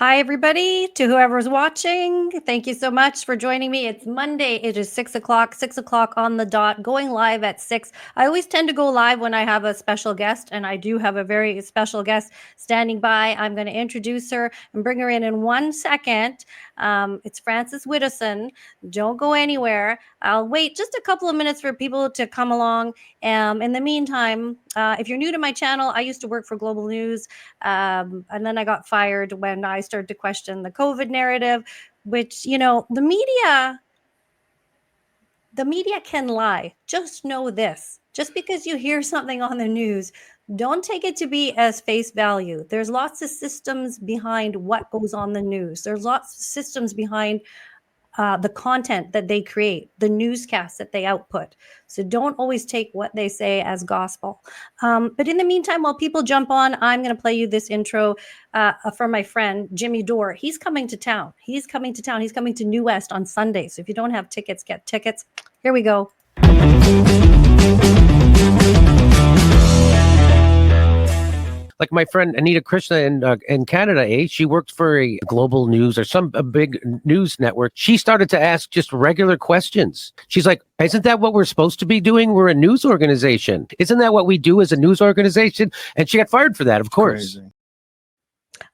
Hi, everybody, to whoever's watching. Thank you so much for joining me. It's Monday. It is 6 o'clock on the dot, going live at 6. I always tend to go live when I have a special guest, and I do have a very special guest standing by. I'm going to introduce her and bring her in 1 second. It's Frances Widdowson. Don't go anywhere. I'll wait just a couple of minutes for people to come along. In the meantime, if you're new to my channel, I used to work for Global News. And then I got fired when I started to question the COVID narrative, which, the media can lie. Just know this. Just because you hear something on the news, don't take it to be as face value. There's lots of systems behind what goes on the news. There's lots of systems behind the content that they create, the newscasts that they output. So don't always take what they say as gospel. But in the meantime, while people jump on, I'm going to play you this intro from my friend, Jimmy Dore. He's coming to town. He's coming to New West on Sunday. So if you don't have tickets, get tickets. Here we go. Like my friend Anita Krishna in Canada, she worked for a Global News or a big news network. She started to ask just regular questions. She's like, isn't that what we're supposed to be doing? We're a news organization. Isn't that what we do as a news organization? And she got fired for that, of course. Crazy.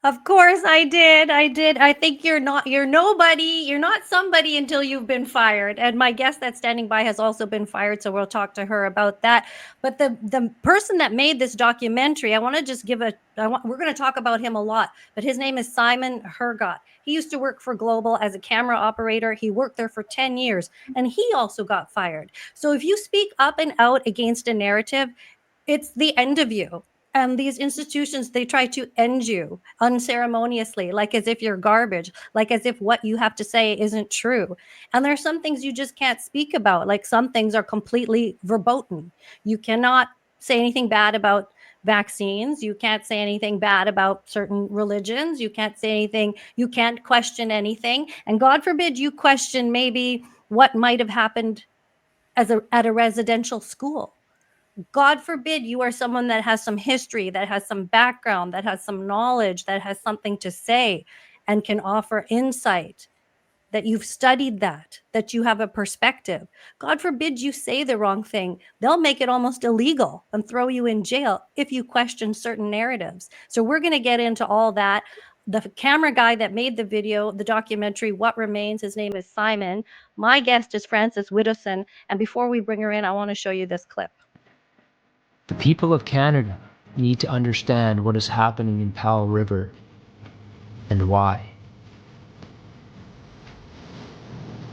Of course I did. I think you're nobody. You're not somebody until you've been fired. And my guest that's standing by has also been fired. So we'll talk to her about that. But the person that made this documentary, I want to just we're going to talk about him a lot, but his name is Simon Hergott. He used to work for Global as a camera operator. He worked there for 10 years and he also got fired. So if you speak up and out against a narrative, it's the end of you. And these institutions, they try to end you unceremoniously, like as if you're garbage, like as if what you have to say isn't true. And there are some things you just can't speak about. Like some things are completely verboten. You cannot say anything bad about vaccines. You can't say anything bad about certain religions. You can't say anything. You can't question anything. And God forbid you question maybe what might have happened at a residential school. God forbid you are someone that has some history, that has some background, that has some knowledge, that has something to say and can offer insight, that you've studied that you have a perspective. God forbid you say the wrong thing. They'll make it almost illegal and throw you in jail if you question certain narratives. So we're going to get into all that. The camera guy that made the video, the documentary, What Remains, his name is Simon. My guest is Frances Widdowson. And before we bring her in, I want to show you this clip. The people of Canada need to understand what is happening in Powell River and why.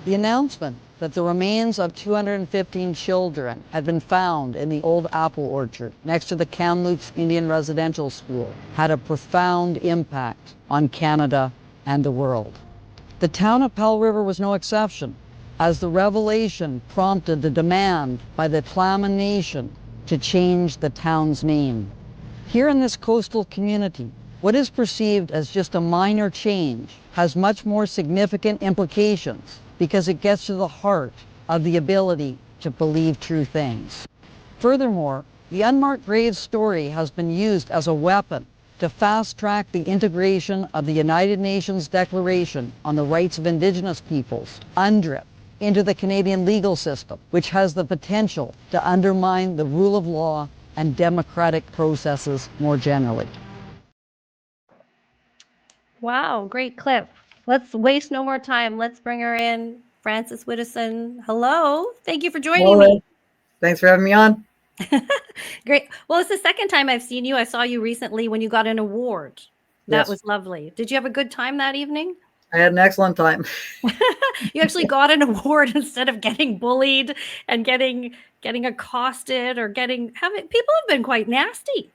The announcement that the remains of 215 children had been found in the old apple orchard next to the Kamloops Indian Residential School had a profound impact on Canada and the world. The town of Powell River was no exception, as the revelation prompted the demand by the Tla'amin Nation to change the town's name. Here in this coastal community, what is perceived as just a minor change has much more significant implications because it gets to the heart of the ability to believe true things. Furthermore, the unmarked graves story has been used as a weapon to fast-track the integration of the United Nations Declaration on the Rights of Indigenous Peoples, UNDRIP, into the Canadian legal system, which has the potential to undermine the rule of law and democratic processes more generally. Wow, great clip. Let's waste no more time. Let's bring her in. Frances Widdowson. Hello. Thank you for joining me. Thanks for having me on. Great. Well, it's the second time I've seen you. I saw you recently when you got an award. That Yes. was lovely. Did you have a good time that evening? I had an excellent time. You actually got an award instead of getting bullied and getting accosted or people have been quite nasty.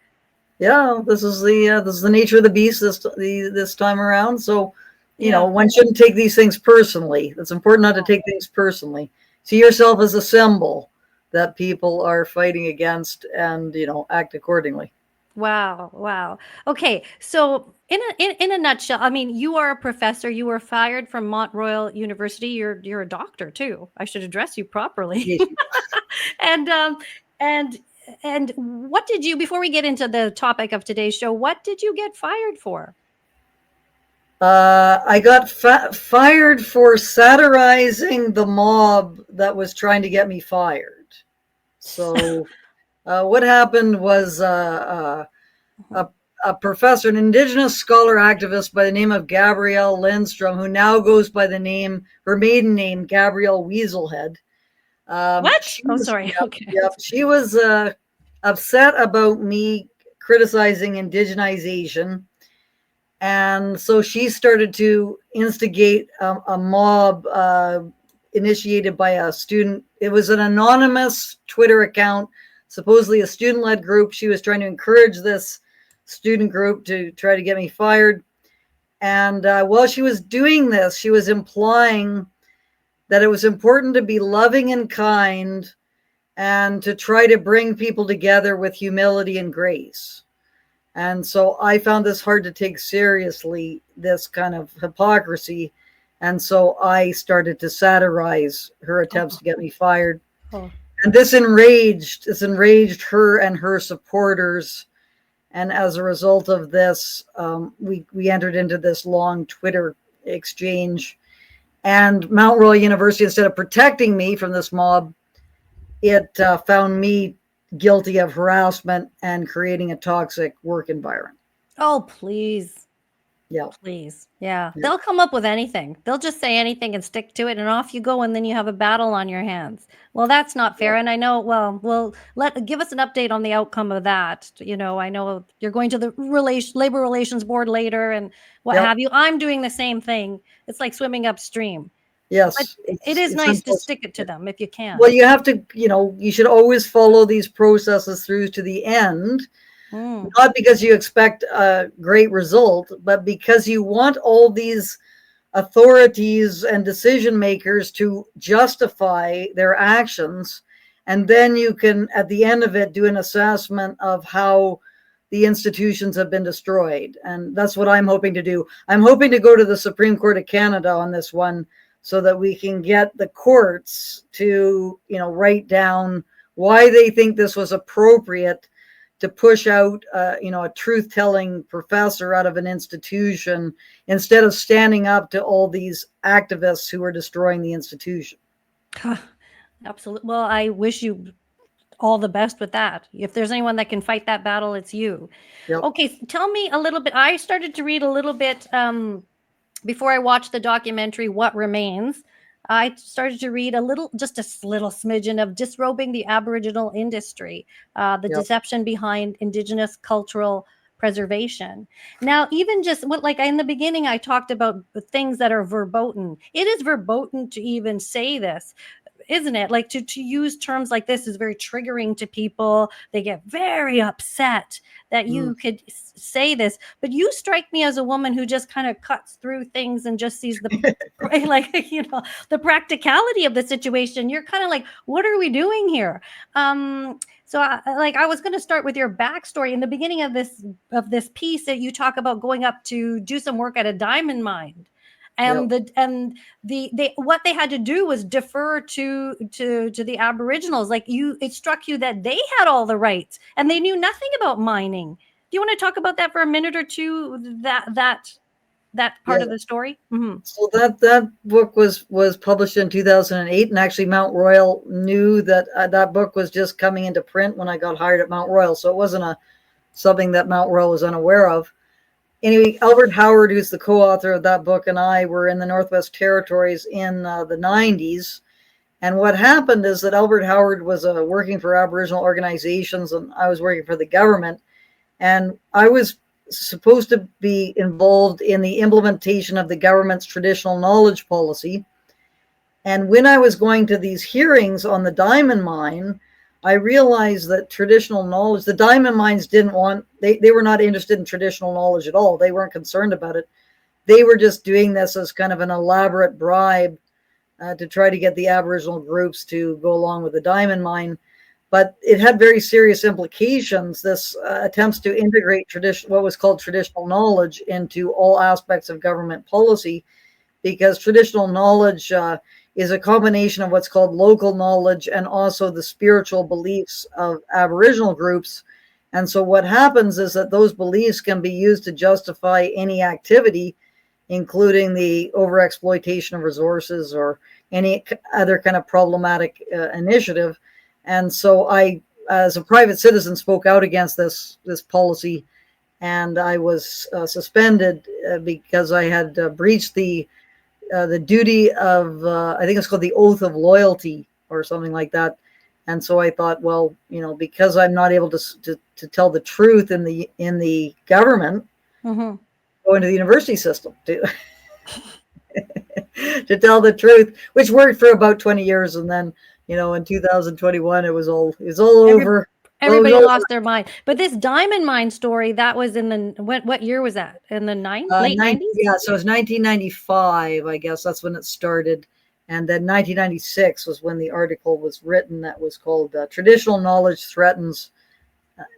Yeah, this is the nature of the beast this time around. So, you know, one shouldn't take these things personally. It's important not to take things personally. See yourself as a symbol that people are fighting against, and act accordingly. Wow. Okay, so in a nutshell, I mean, you are a professor. You were fired from Mont Royal University. You're a doctor too. I should address you properly. And what did you, before we get into the topic of today's show, what did you get fired for? I got fired for satirizing the mob that was trying to get me fired. So what happened was a professor, an Indigenous scholar activist by the name of Gabrielle Lindstrom, who now goes by the name, her maiden name, Gabrielle Weaselhead. What? Oh, sorry. Okay. Yep, she was upset about me criticizing indigenization. And so she started to instigate a mob initiated by a student. It was an anonymous Twitter account, supposedly a student-led group. She was trying to encourage this student group to try to get me fired. And while she was doing this, she was implying that it was important to be loving and kind and to try to bring people together with humility and grace. And so I found this hard to take seriously, this kind of hypocrisy. And so I started to satirize her attempts to get me fired. And this enraged her and her supporters. And as a result of this, we entered into this long Twitter exchange. And Mount Royal University, instead of protecting me from this mob, it found me guilty of harassment and creating a toxic work environment. Oh, please. Yeah. Please. Yeah. They'll come up with anything. They'll just say anything and stick to it, and off you go, and then you have a battle on your hands. Well, that's not fair. And I know, well, give us an update on the outcome of that. You know, I know you're going to the Labor Relations Board later and what have you. I'm doing the same thing. It's like swimming upstream. Yes. But it is nice to stick it to them if you can. Well, you have to, you should always follow these processes through to the end, not because you expect a great result, but because you want all these authorities and decision makers to justify their actions. And then you can, at the end of it, do an assessment of how the institutions have been destroyed. And that's what I'm hoping to do. I'm hoping to go to the Supreme Court of Canada on this one, so that we can get the courts to, write down why they think this was appropriate to push out, a truth-telling professor out of an institution instead of standing up to all these activists who are destroying the institution. Absolutely. Well, I wish you all the best with that. If there's anyone that can fight that battle, it's you. Yep. Okay, tell me a little bit. I started to read a little bit before I watched the documentary, What Remains. I started to read just a little smidgen of Disrobing the Aboriginal Industry, the deception behind Indigenous cultural preservation. Now, even just like in the beginning, I talked about things that are verboten. It is verboten to even say this, isn't it? Like to use terms like this is very triggering to people. They get very upset that you could say this, but you strike me as a woman who just kind of cuts through things and just sees the the practicality of the situation. You're kind of like, what are we doing here? So I was going to start with your backstory in the beginning of this piece that you talk about going up to do some work at a diamond mine. And what they had to do was defer to the Aboriginals. Like it struck you that they had all the rights and they knew nothing about mining. Do you want to talk about that for a minute or two? That part of the story. Mm-hmm. So that book was published in 2008, and actually Mount Royal knew that that book was just coming into print when I got hired at Mount Royal. So it wasn't something that Mount Royal was unaware of. Anyway, Albert Howard, who's the co-author of that book, and I were in the Northwest Territories in the 90s. And what happened is that Albert Howard was working for Aboriginal organizations, and I was working for the government. And I was supposed to be involved in the implementation of the government's traditional knowledge policy. And when I was going to these hearings on the diamond mine, I realized that traditional knowledge, the diamond mines they were not interested in traditional knowledge at all. They weren't concerned about it. They were just doing this as kind of an elaborate bribe to try to get the Aboriginal groups to go along with the diamond mine. But it had very serious implications, this attempts to integrate what was called traditional knowledge into all aspects of government policy, because traditional knowledge is a combination of what's called local knowledge and also the spiritual beliefs of Aboriginal groups. And so what happens is that those beliefs can be used to justify any activity. including the overexploitation of resources or any other kind of problematic initiative. And so I, as a private citizen, spoke out against this policy, and I was suspended because I had breached the duty of I think it's called the oath of loyalty or something like that. And so I thought, well, because I'm not able to tell the truth in the government, Mm-hmm. go into the university system to to tell the truth, which worked for about 20 years, and then in 2021 it was all over. Everybody lost their mind. But this diamond mine story, that was in the what year was that? In the late 90s? Yeah, so it was 1995, I guess. That's when it started. And then 1996 was when the article was written that was called Traditional Knowledge Threatens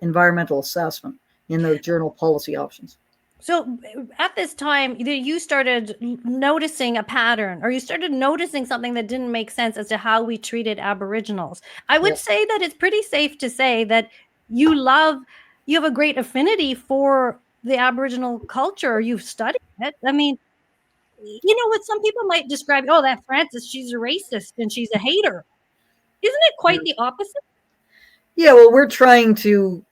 Environmental Assessment in the journal Policy Options. So at this time, you started noticing a pattern, or you started noticing something that didn't make sense as to how we treated Aboriginals. I would say that it's pretty safe to say that you have a great affinity for the Aboriginal culture. You've studied it. I mean, what some people might describe, oh, that Frances, she's a racist and she's a hater. Isn't it quite the opposite? Yeah, well, we're trying to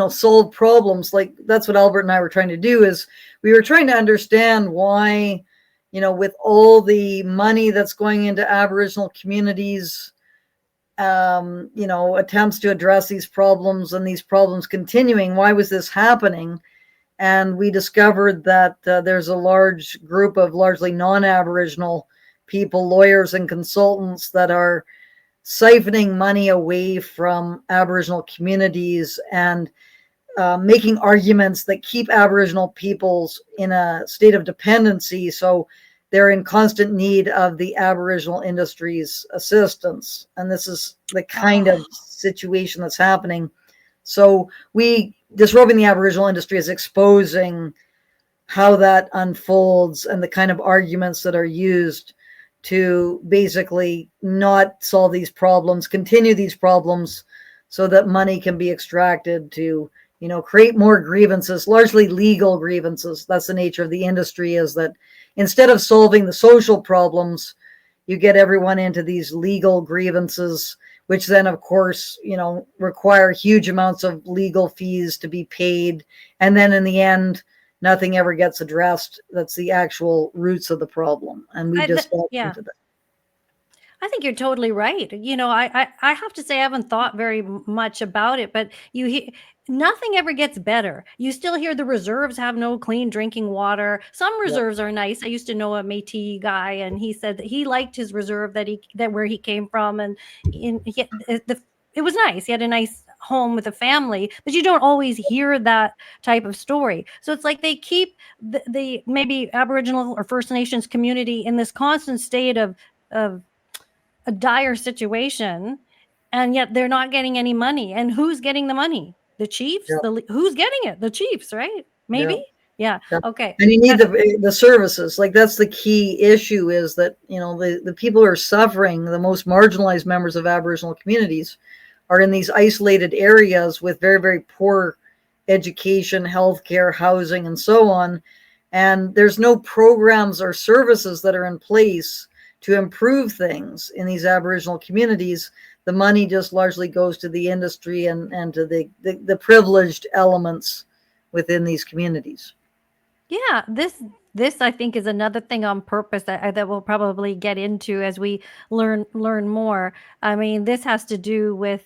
solve problems. Like, that's what Albert and I were trying to do, is we were trying to understand why, with all the money that's going into Aboriginal communities, attempts to address these problems and these problems continuing, why was this happening? And we discovered that there's a large group of largely non-Aboriginal people, lawyers and consultants, that are siphoning money away from Aboriginal communities and making arguments that keep Aboriginal peoples in a state of dependency. So they're in constant need of the Aboriginal industry's assistance. And this is the kind of situation that's happening. So disrobing the Aboriginal industry is exposing how that unfolds and the kind of arguments that are used to basically not solve these problems, continue these problems, so that money can be extracted to, create more grievances, largely legal grievances. That's the nature of the industry, is that instead of solving the social problems, you get everyone into these legal grievances, which then, of course, require huge amounts of legal fees to be paid. And then in the end, nothing ever gets addressed. That's the actual roots of the problem. And we just fall into that. I think you're totally right. I have to say I haven't thought very much about it, but nothing ever gets better. You still hear the reserves have no clean drinking water. Some reserves are nice. I used to know a Métis guy, and he said that he liked his reserve that where he came from, and it was nice. He had a nice home with a family, but you don't always hear that type of story. So it's like they keep the maybe Aboriginal or First Nations community in this constant state of a dire situation, and yet they're not getting any money. And who's getting the money? The chiefs? Who's getting it? The chiefs, right? Maybe? Yeah. Okay. And you need the services. Like, that's the key issue, is that, the people who are suffering, the most marginalized members of Aboriginal communities, are in these isolated areas with very, very poor education, healthcare, housing, and so on. And there's no programs or services that are in place to improve things in these Aboriginal communities. The money just largely goes to the industry and to the privileged elements within these communities. Yeah, this I think is another thing on purpose that we'll probably get into as we learn more. I mean, this has to do with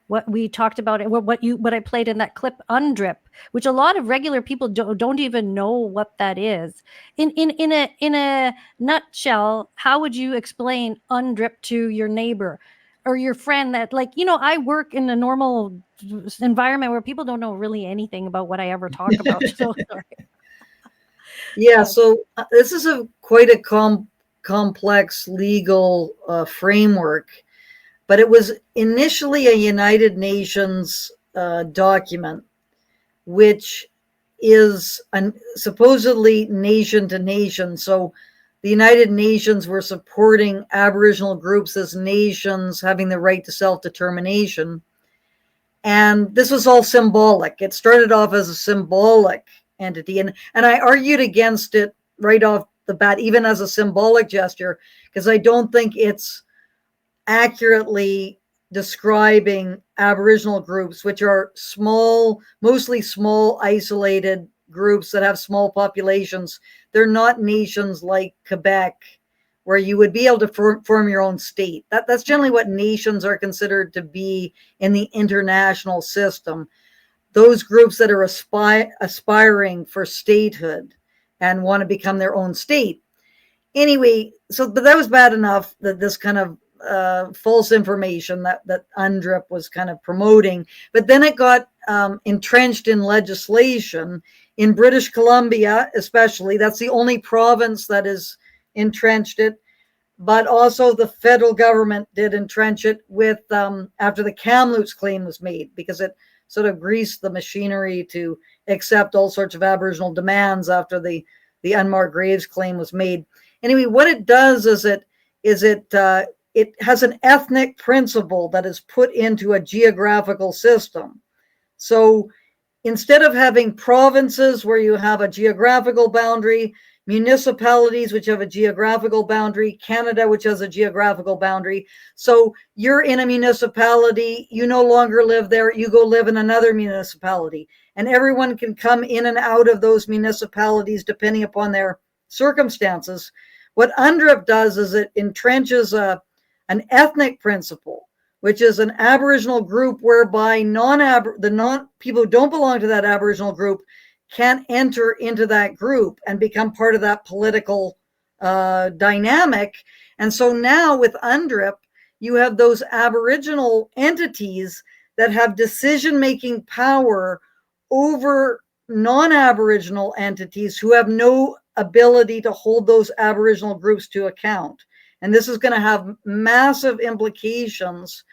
what we talked about, what I played in that clip, UNDRIP, which a lot of regular people don't even know what that is. In a nutshell, how would you explain UNDRIP to your neighbor or your friend that, I work in a normal environment where people don't know really anything about what I ever talk about. So sorry. Yeah, so this is quite a complex legal framework. But it was initially a United Nations document, which is supposedly nation to nation. So the United Nations were supporting Aboriginal groups as nations having the right to self-determination. And this was all symbolic. It started off as a symbolic entity. And I argued against it right off the bat, even as a symbolic gesture, because I don't think it's accurately describing Aboriginal groups, which are small, mostly small, isolated groups that have small populations. They're not nations like Quebec, where you would be able to form your own state. That's generally what nations are considered to be in the international system. Those groups that are aspiring for statehood and want to become their own state. Anyway, but that was bad enough, that this kind of false information that UNDRIP was kind of promoting. But then it got entrenched in legislation in British Columbia, especially. That's the only province that is entrenched it. But also the federal government did entrench it with after the Kamloops claim was made, because it sort of greased the machinery to accept all sorts of Aboriginal demands after the unmarked graves claim was made. Anyway, what it does is it has an ethnic principle that is put into a geographical system. So instead of having provinces where you have a geographical boundary, municipalities which have a geographical boundary, Canada which has a geographical boundary. So you're in a municipality, you no longer live there, you go live in another municipality. And everyone can come in and out of those municipalities depending upon their circumstances. What UNDRIP does is it entrenches an ethnic principle, which is an Aboriginal group whereby people who don't belong to that Aboriginal group can't enter into that group and become part of that political dynamic. And so now with UNDRIP, you have those Aboriginal entities that have decision-making power over non-Aboriginal entities who have no ability to hold those Aboriginal groups to account. And this is going to have massive implications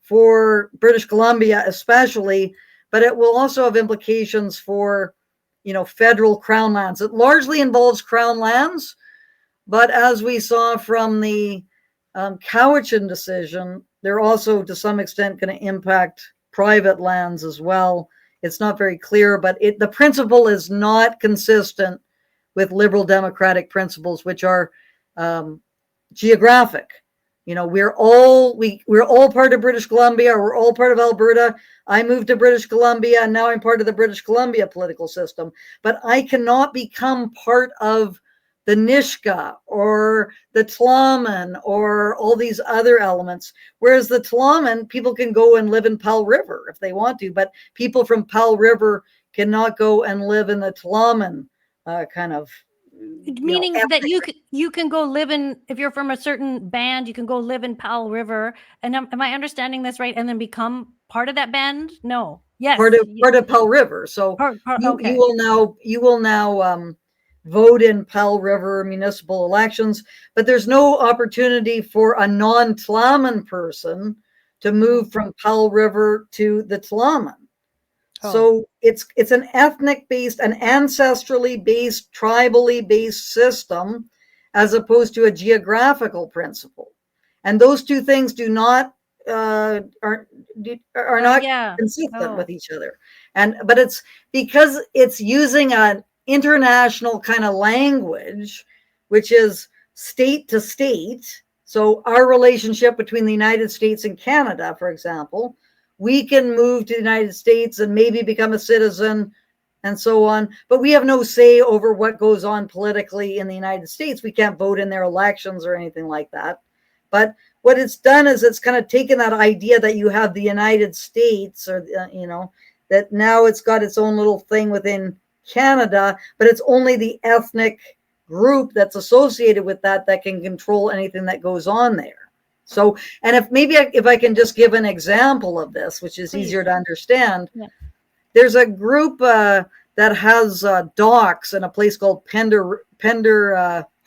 for British Columbia especially, but it will also have implications for, federal crown lands. It largely involves crown lands, but as we saw from the Cowichan decision, they're also to some extent going to impact private lands as well. It's not very clear, but the principle is not consistent with liberal democratic principles, which are geographic. We're all part of British Columbia. We're all part of Alberta. I moved to British Columbia, and now I'm part of the British Columbia political system. But I cannot become part of the Nisga'a or the Tla'amin or all these other elements. Whereas the Tla'amin, people can go and live in Powell River if they want to, but people from Powell River cannot go and live in the Tla'amin kind of. Meaning that you can go live in, if you're from a certain band, you can go live in Powell River. And am I understanding this right? And then become part of that band? No. Yes. Part of Powell River. So okay. you will now vote in Powell River municipal elections, but there's no opportunity for a non-Tla'amin person to move from Powell River to the Tla'amin. So it's an ethnic-based, an ancestrally based, tribally based system, as opposed to a geographical principle. And those two things are not consistent with each other. But it's because it's using an international kind of language, which is state to state. So our relationship between the United States and Canada, for example, we can move to the United States and maybe become a citizen and so on, but we have no say over what goes on politically in the United States. We can't vote in their elections or anything like that. But what it's done is it's kind of taken that idea that you have the United States, or that now it's got its own little thing within Canada, but it's only the ethnic group that's associated with that can control anything that goes on there. So, and if I can just give an example of this, which is easier to understand, there's a group that has docks in a place called Pender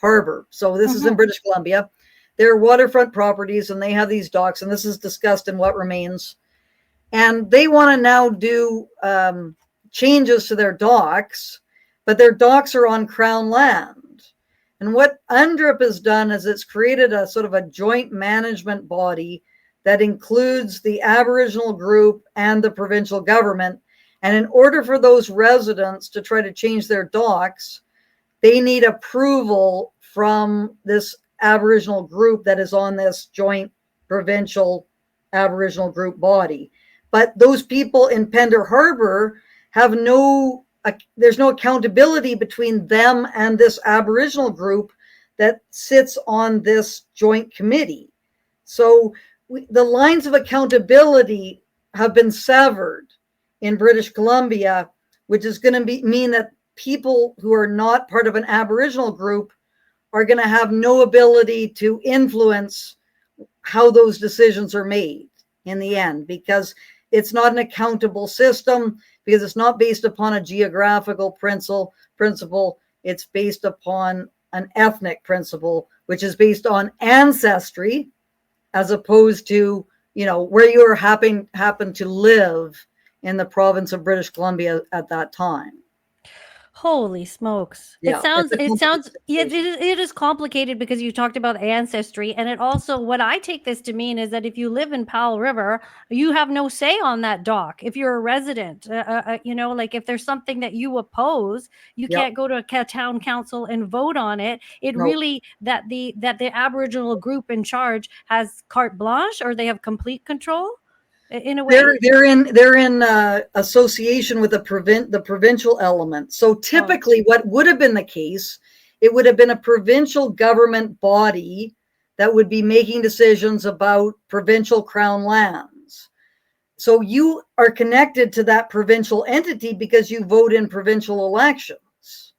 Harbor. So this is in British Columbia. They're waterfront properties, and they have these docks, and this is discussed in What Remains. And they want to now do changes to their docks, but their docks are on Crown land. And what UNDRIP has done is it's created a sort of a joint management body that includes the Aboriginal group and the provincial government. And in order for those residents to try to change their docks, they need approval from this Aboriginal group that is on this joint provincial Aboriginal group body. But those people in Pender Harbor have there's no accountability between them and this Aboriginal group that sits on this joint committee. So the lines of accountability have been severed in British Columbia, which is going to mean that people who are not part of an Aboriginal group are going to have no ability to influence how those decisions are made in the end, because it's not an accountable system, because it's not based upon a geographical principle. It's based upon an ethnic principle, which is based on ancestry, as opposed to, where you happen to live in the province of British Columbia at that time. Holy smokes. Yeah, It is complicated because you talked about ancestry. And it also, what I take this to mean is that if you live in Powell River, you have no say on that dock. If you're a resident, like if there's something that you oppose, you can't go to a town council and vote on it. Really, that the Aboriginal group in charge has carte blanche, or they have complete control. In a way, they're in association with the provincial element. So typically, what would have been the case, it would have been a provincial government body that would be making decisions about provincial crown lands. So you are connected to that provincial entity because you vote in provincial elections.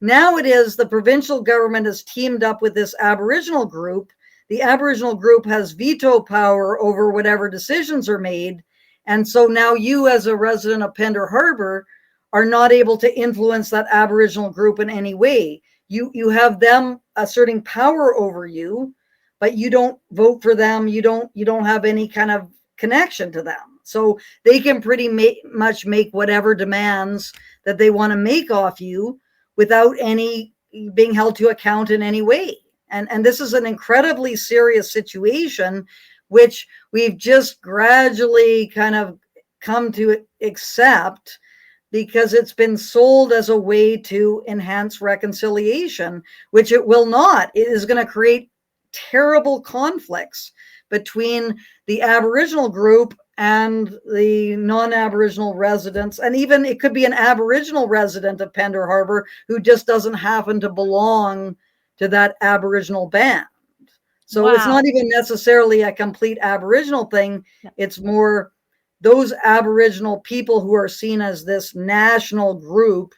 Now it is the provincial government has teamed up with this Aboriginal group. The Aboriginal group has veto power over whatever decisions are made. And so now you, as a resident of Pender Harbor, are not able to influence that Aboriginal group in any way. You have them asserting power over you, but you don't vote for them. You don't have any kind of connection to them. So they can pretty much make whatever demands that they want to make off you without any being held to account in any way. And this is an incredibly serious situation, which we've just gradually kind of come to accept, because it's been sold as a way to enhance reconciliation, which it will not. It is going to create terrible conflicts between the Aboriginal group and the non-Aboriginal residents. And even it could be an Aboriginal resident of Pender Harbor who just doesn't happen to belong to that Aboriginal band. So It's not even necessarily a complete Aboriginal thing. It's more those Aboriginal people who are seen as this national group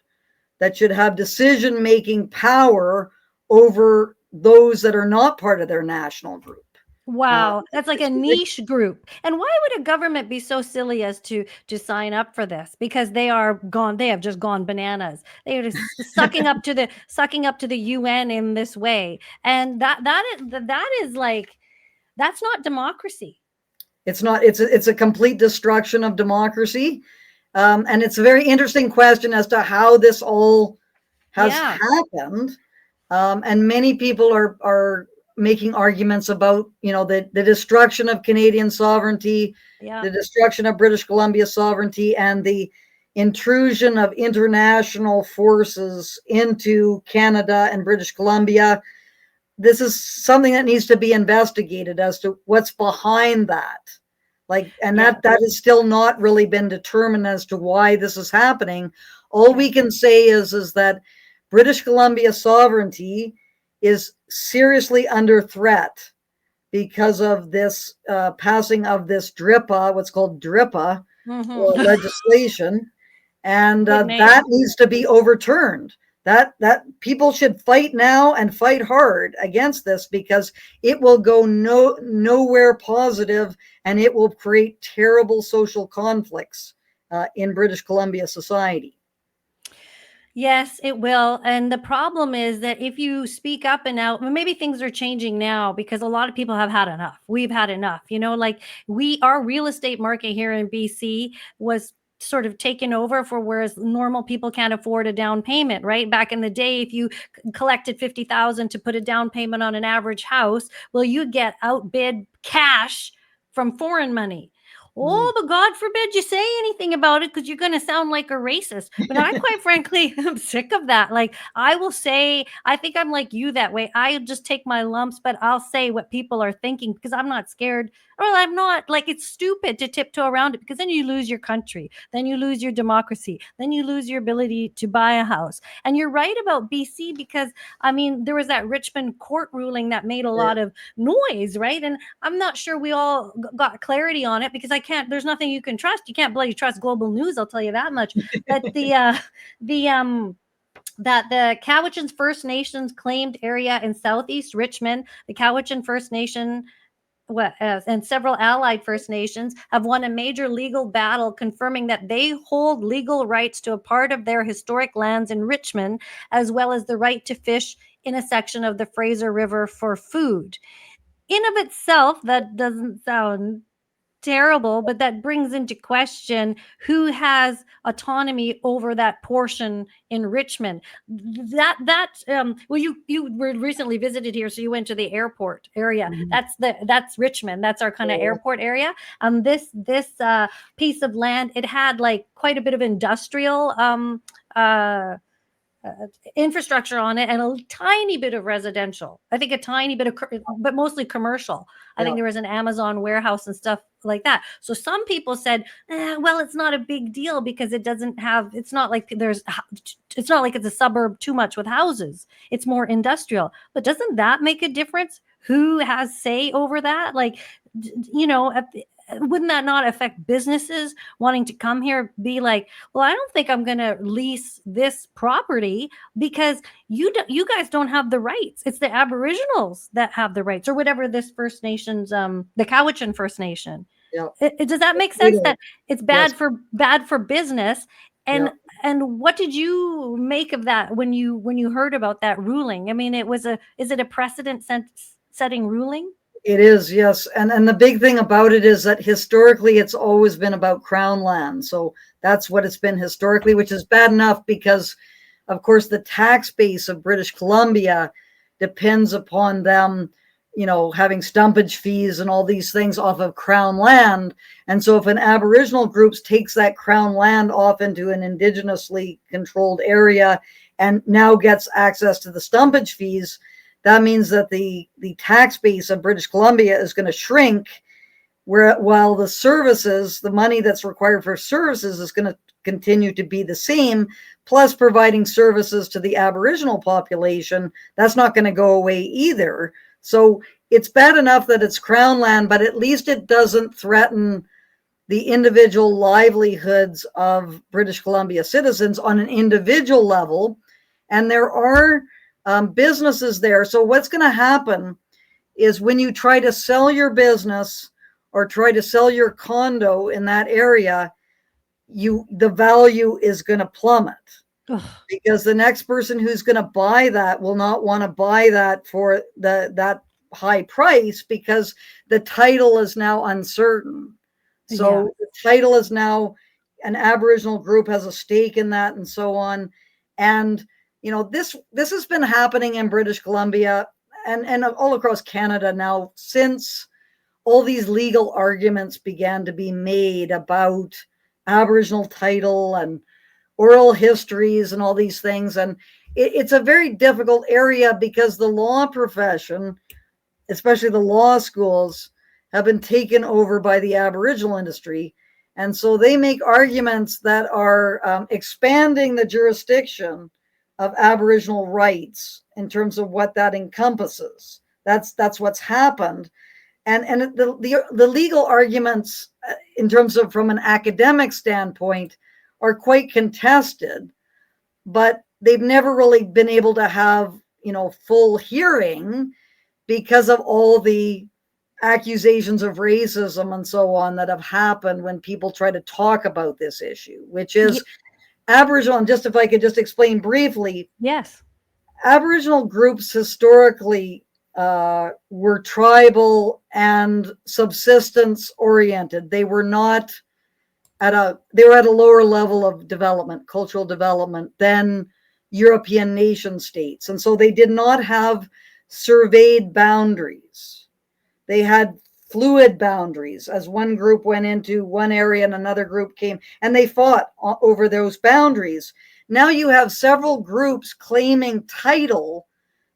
that should have decision-making power over those that are not part of their national group. Wow, that's like a niche group. And why would a government be so silly as to sign up for this? Because they have just gone bananas. They are just sucking up to the UN in this way. And that is like, that's not democracy. It's not. It's a complete destruction of democracy. And it's a very interesting question as to how this all has happened. And many people are making arguments about, the destruction of Canadian sovereignty, the destruction of British Columbia sovereignty, and the intrusion of international forces into Canada and British Columbia. This is something that needs to be investigated as to what's behind that. That has still not really been determined as to why this is happening. All we can say is that British Columbia sovereignty is seriously under threat because of this passing of this DRIPA, what's called DRIPA, or legislation, and that needs to be overturned. That people should fight now and fight hard against this, because it will go nowhere positive, and it will create terrible social conflicts in British Columbia society. Yes, it will. And the problem is that if you speak up and out, maybe things are changing now, because a lot of people have had enough. We've had enough, our real estate market here in BC was sort of taken over for, whereas normal people can't afford a down payment, right? Back in the day, if you collected $50,000 to put a down payment on an average house, well, you get outbid cash from foreign money. Oh, but God forbid you say anything about it because you're going to sound like a racist. But I quite frankly am sick of that. Like, I will say, I think I'm like you that way. I just take my lumps, but I'll say what people are thinking because I'm not scared. Well, I'm not like, it's stupid to tiptoe around it because then you lose your country. Then you lose your democracy. Then you lose your ability to buy a house. And you're right about BC because, I mean, there was that Richmond court ruling that made a lot of noise, right? And I'm not sure we all got clarity on it because I can't, there's nothing you can trust. You can't bloody trust global news, I'll tell you that much. But that the Cowichan First Nations claimed area in southeast Richmond, the Cowichan First Nation and several allied First Nations have won a major legal battle confirming that they hold legal rights to a part of their historic lands in Richmond, as well as the right to fish in a section of the Fraser River for food. In of itself, that doesn't sound terrible, but that brings into question who has autonomy over that portion in Richmond. Well, you were recently visited here, so you went to the airport area. That's Richmond. That's our kind of airport area. This piece of land, it had like quite a bit of industrial infrastructure on it and a tiny bit of residential. I think a tiny bit of, but mostly commercial. I think there was an Amazon warehouse and stuff like that. So some people said, well, it's not a big deal because it doesn't have, it's not like it's not like it's a suburb too much with houses. It's more industrial. But doesn't that make a difference? Who has say over that? Like, you know, wouldn't that not affect businesses wanting to come here, be like, well, I don't think I'm going to lease this property because you guys don't have the rights. It's the Aboriginals that have the rights, or whatever this First Nations, the Cowichan First Nation. Yeah. Does that make sense? That it's bad for business? And what did you make of that when you heard about that ruling? I mean, is it a precedent setting ruling? It is, yes. And the big thing about it is that historically it's always been about Crown land. So that's what it's been historically, which is bad enough because, of course, the tax base of British Columbia depends upon them, you know, having stumpage fees and all these things off of Crown land. And so if an Aboriginal group takes that Crown land off into an indigenously controlled area and now gets access to the stumpage fees, that means that the tax base of British Columbia is going to shrink, while the services, the money that's required for services, is going to continue to be the same, plus providing services to the Aboriginal population. That's not going to go away either. So it's bad enough that it's Crown land, but at least it doesn't threaten the individual livelihoods of British Columbia citizens on an individual level. And there are businesses there. So what's going to happen is when you try to sell your business or try to sell your condo in that area, the value is going to plummet. Ugh. Because the next person who's going to buy that will not want to buy that for that high price because the title is now uncertain. So the title is now, an Aboriginal group has a stake in that and so on. And you know, this has been happening in British Columbia and all across Canada now since all these legal arguments began to be made about Aboriginal title and oral histories and all these things. And it's a very difficult area because the law profession, especially the law schools, have been taken over by the Aboriginal industry. And so they make arguments that are expanding the jurisdiction of Aboriginal rights in terms of what that encompasses. That's what's happened. And the legal arguments in terms of from an academic standpoint are quite contested, but they've never really been able to have, you know, full hearing because of all the accusations of racism and so on that have happened when people try to talk about this issue, which is Aboriginal. And just if I could just explain briefly. Yes. Aboriginal groups historically were tribal and subsistence oriented. They were not they were at a lower level of development, cultural development than European nation states. And so they did not have surveyed boundaries. They had fluid boundaries as one group went into one area and another group came and they fought over those boundaries. Now you have several groups claiming title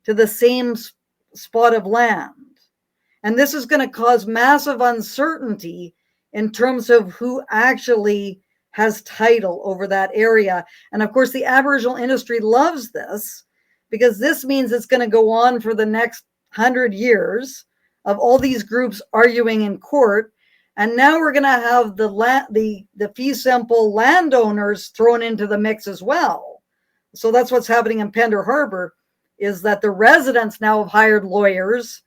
to the same spot of land. And this is going to cause massive uncertainty in terms of who actually has title over that area. And of course, the Aboriginal industry loves this because this means it's going to go on for the next 100 years of all these groups arguing in court. And now we're going to have the fee simple landowners thrown into the mix as well. So that's what's happening in Pender Harbor, is that the residents now have hired lawyers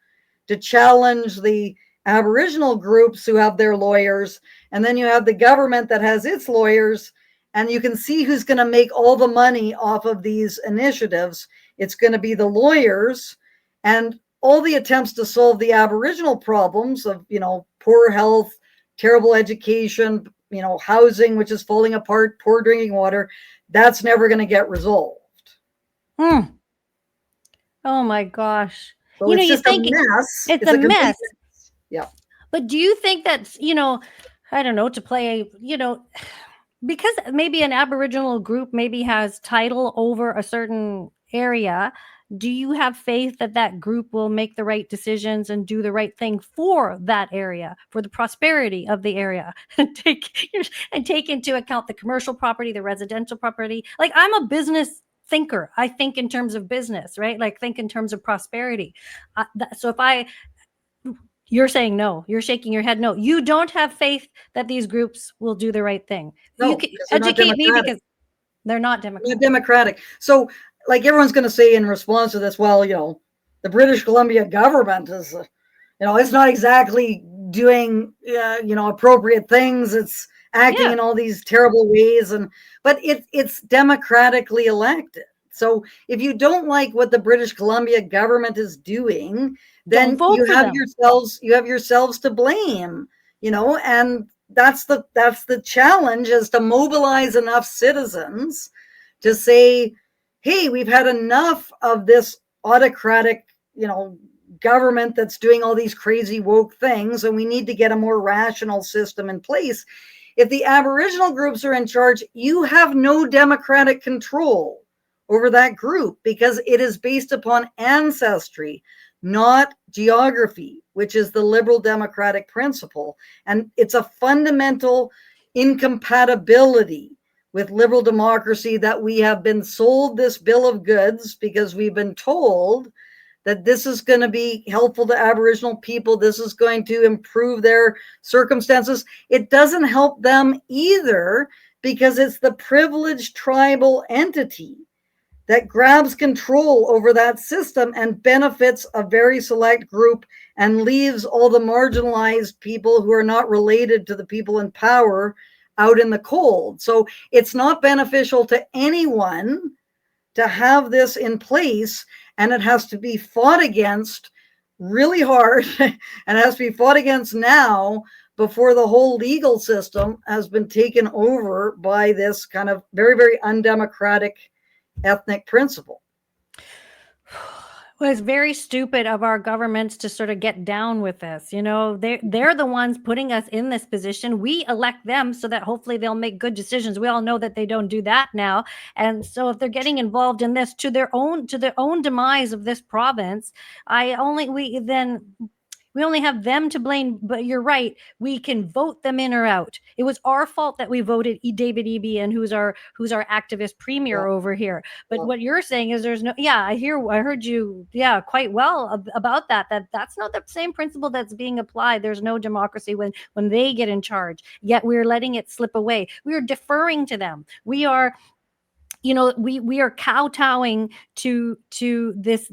to challenge the Aboriginal groups who have their lawyers. And then you have the government that has its lawyers. And you can see who's going to make all the money off of these initiatives. It's going to be the lawyers, and all the attempts to solve the Aboriginal problems of, poor health, terrible education, housing, which is falling apart, poor drinking water, that's never going to get resolved. Oh my gosh. So it's just a mess. It's a mess. Yeah. But do you think that's, I don't know, to play, because maybe an Aboriginal group maybe has title over a certain area, do you have faith that that group will make the right decisions and do the right thing for that area, for the prosperity of the area, and take into account the commercial property, the residential property? Like, I'm a business thinker. I think in terms of business, right? Like, think in terms of prosperity. So you're saying no, you're shaking your head no. You don't have faith that these groups will do the right thing. No, you can educate me, because they're not democratic. Not democratic. So, like, everyone's going to say in response to this, well, the British Columbia government is, it's not exactly doing, appropriate things. It's acting in all these terrible ways, but it's democratically elected. So if you don't like what the British Columbia government is doing, then you have yourselves to blame, and that's the challenge, is to mobilize enough citizens to say, hey, we've had enough of this autocratic, government that's doing all these crazy woke things, and we need to get a more rational system in place. If the Aboriginal groups are in charge, you have no democratic control over that group, because it is based upon ancestry, not geography, which is the liberal democratic principle. And it's a fundamental incompatibility with liberal democracy that we have been sold this bill of goods, because we've been told that this is going to be helpful to Aboriginal people. This is going to improve their circumstances. It doesn't help them either, because it's the privileged tribal entity that grabs control over that system and benefits a very select group and leaves all the marginalized people who are not related to the people in power out in the cold. So it's not beneficial to anyone to have this in place, and it has to be fought against really hard, and it has to be fought against now, before the whole legal system has been taken over by this kind of very, very undemocratic ethnic principle. Well, it's very stupid of our governments to sort of get down with this. They're the ones putting us in this position. We elect them so that hopefully they'll make good decisions. We all know that they don't do that now. And so if they're getting involved in this to their own demise of this province, we only have them to blame. But you're right. We can vote them in or out. It was our fault that we voted David Eby in, who's our activist premier over here. But what you're saying is there's no, I heard you, quite well about that's not the same principle that's being applied. There's no democracy when they get in charge, yet we're letting it slip away. We are deferring to them. We are, we are kowtowing to this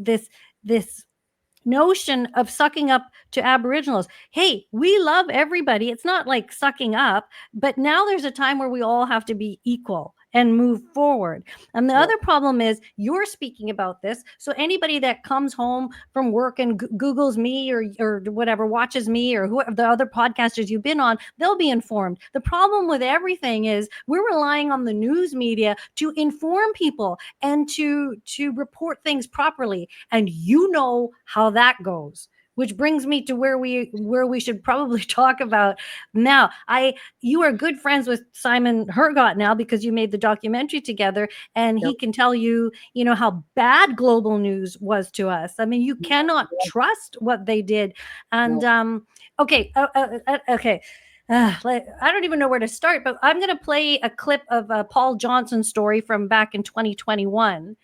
notion of sucking up to Aboriginals. Hey, we love everybody. It's not like sucking up, but now there's a time where we all have to be equal and move forward. And the other problem is, you're speaking about this, so anybody that comes home from work and Googles me or whatever, watches me or whoever the other podcasters you've been on, they'll be informed. The problem with everything is we're relying on the news media to inform people and to report things properly. And you know how that goes. which brings me to where we should probably talk about now. You are good friends with Simon Hergott now because you made the documentary together, and he Yep. can tell you, how bad global news was to us. I mean, you cannot trust what they did. And okay, okay. I don't even know where to start, but I'm going to play a clip of Paul Johnson's story from back in 2021.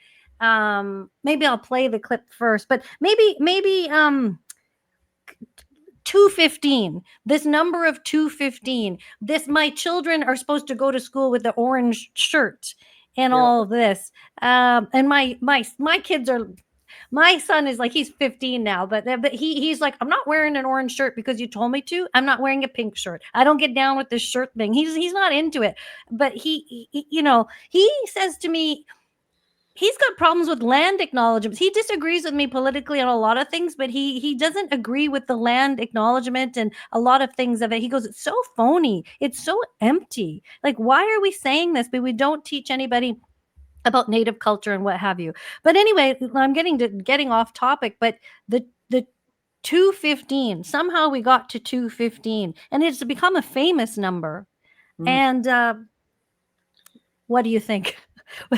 Maybe I'll play the clip first, but maybe 215, this number of 215, this, my children are supposed to go to school with the orange shirt and all of this. And my kids are, my son is like, he's 15 now, but he's like, I'm not wearing an orange shirt because you told me to. I'm not wearing a pink shirt. I don't get down with this shirt thing. He's not into it. But he says to me, he's got problems with land acknowledgements. He disagrees with me politically on a lot of things, but he doesn't agree with the land acknowledgement and a lot of things of it. He goes, it's so phony. It's so empty. Like, why are we saying this? But we don't teach anybody about Native culture and what have you. But anyway, I'm getting off topic, but the 215, somehow we got to 215, and it's become a famous number. And what do you think?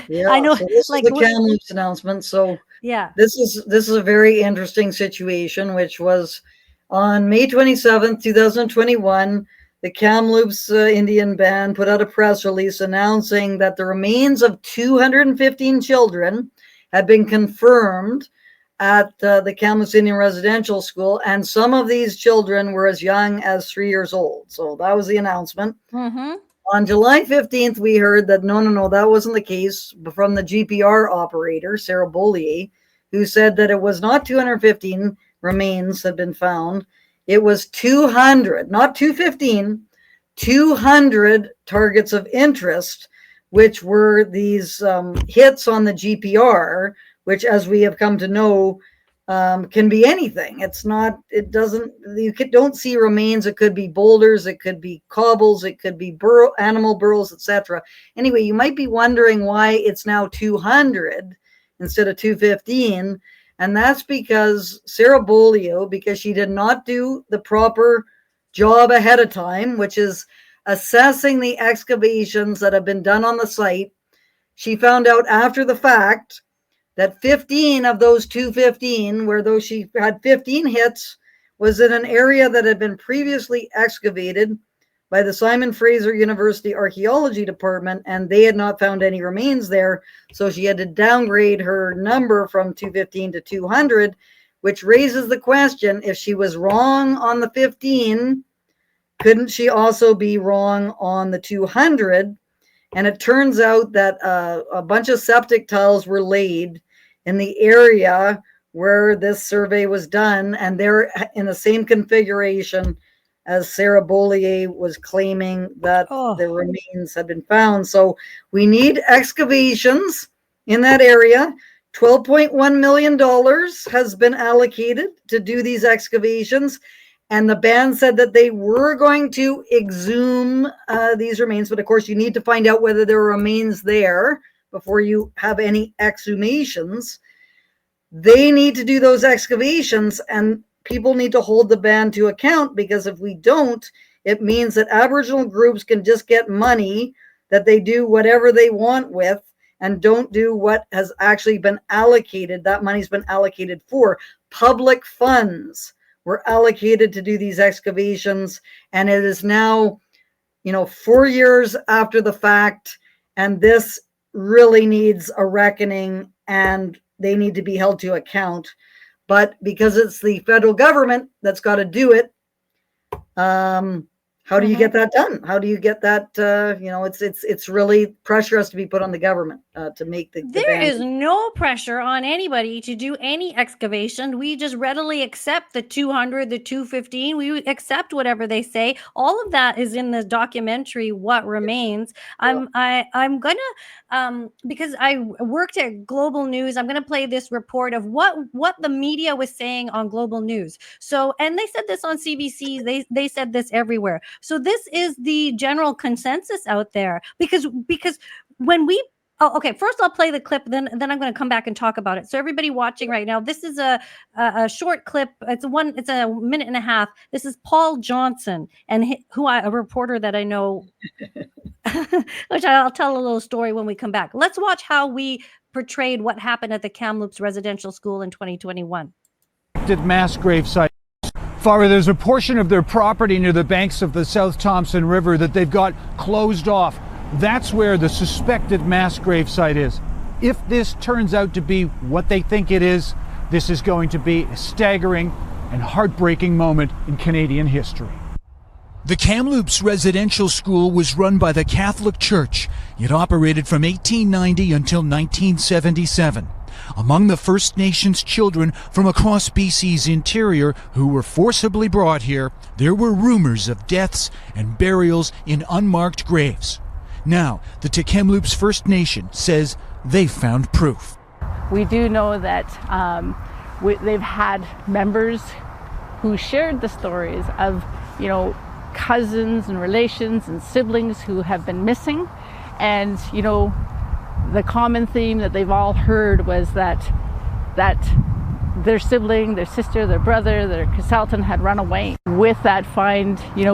Yeah, I know, so this like, is the Kamloops announcement. So yeah. this is a very interesting situation, which was on May 27th, 2021. The Kamloops Indian Band put out a press release announcing that the remains of 215 children had been confirmed at the Kamloops Indian Residential School, and some of these children were as young as 3 years old. So that was the announcement. On July 15th, we heard that no, that wasn't the case from the GPR operator, Sarah Bollier, who said that it was not 215 remains had been found. It was 200, not 215, 200 targets of interest, which were these hits on the GPR, which, as we have come to know, can be anything. You don't see remains. It could be boulders, it could be cobbles, it could be animal burrows, etc. Anyway, you might be wondering why it's now 200 instead of 215. And that's because Sarah Bollier, because she did not do the proper job ahead of time, which is assessing the excavations that have been done on the site. She found out after the fact that 15 of those 215, where though she had 15 hits, was in an area that had been previously excavated by the Simon Fraser University Archaeology Department, and they had not found any remains there. So she had to downgrade her number from 215 to 200, which raises the question, if she was wrong on the 15, couldn't she also be wrong on the 200? And it turns out that a bunch of septic tiles were laid in the area where this survey was done, and they're in the same configuration as Sarah Bollier was claiming that the remains had been found. So we need excavations in that area. $12.1 million has been allocated to do these excavations. And the band said that they were going to exhume these remains. But of course, you need to find out whether there are remains there before you have any exhumations. They need to do those excavations, and people need to hold the band to account, because if we don't, it means that Aboriginal groups can just get money that they do whatever they want with and don't do what has actually been allocated. That money's been allocated for. Public funds were allocated to do these excavations, and it is now, 4 years after the fact, and this really needs a reckoning, and they need to be held to account. But because it's the federal government that's got to do it, how do you get that done? How do you get that? It's really pressure has to be put on the government to make the There is no pressure on anybody to do any excavation. We just readily accept the 200, the 215. We accept whatever they say. All of that is in the documentary, What Remains. I'm gonna because I worked at Global News, I'm gonna play this report of what the media was saying on Global News. So, and they said this on CBC, they said this everywhere. So this is the general consensus out there, because when we Oh, okay. First, I'll play the clip. Then I'm going to come back and talk about it. So, everybody watching right now, this is a short clip. It's a minute and a half. This is Paul Johnson, and a reporter that I know, which I'll tell a little story when we come back. Let's watch how we portrayed what happened at the Kamloops Residential School in 2021. Mass grave site. Farah, there's a portion of their property near the banks of the South Thompson River that they've got closed off. That's where the suspected mass grave site is. If this turns out to be what they think it is, this is going to be a staggering and heartbreaking moment in Canadian history. The Kamloops Residential School was run by the Catholic Church. It operated from 1890 until 1977. Among the First Nations children from across BC's interior who were forcibly brought here, there were rumors of deaths and burials in unmarked graves. Now, the Kamloops First Nation says they've found proof. We do know that they've had members who shared the stories of, cousins and relations and siblings who have been missing. And, the common theme that they've all heard was that their sibling, their sister, their brother, their consultant had run away. With that find, we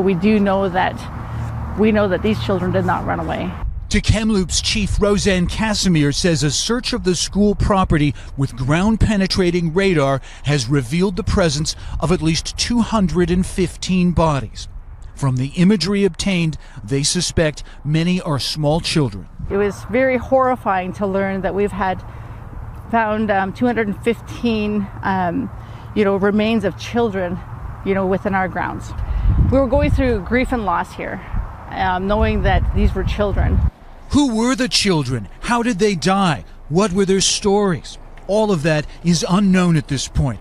know that these children did not run away. Kamloops Chief Roseanne Casimir says a search of the school property with ground-penetrating radar has revealed the presence of at least 215 bodies. From the imagery obtained, they suspect many are small children. It was very horrifying to learn that we've found 215, remains of children, within our grounds. We were going through grief and loss here, knowing that these were children. Who were the children? How did they die? What were their stories? All of that is unknown at this point.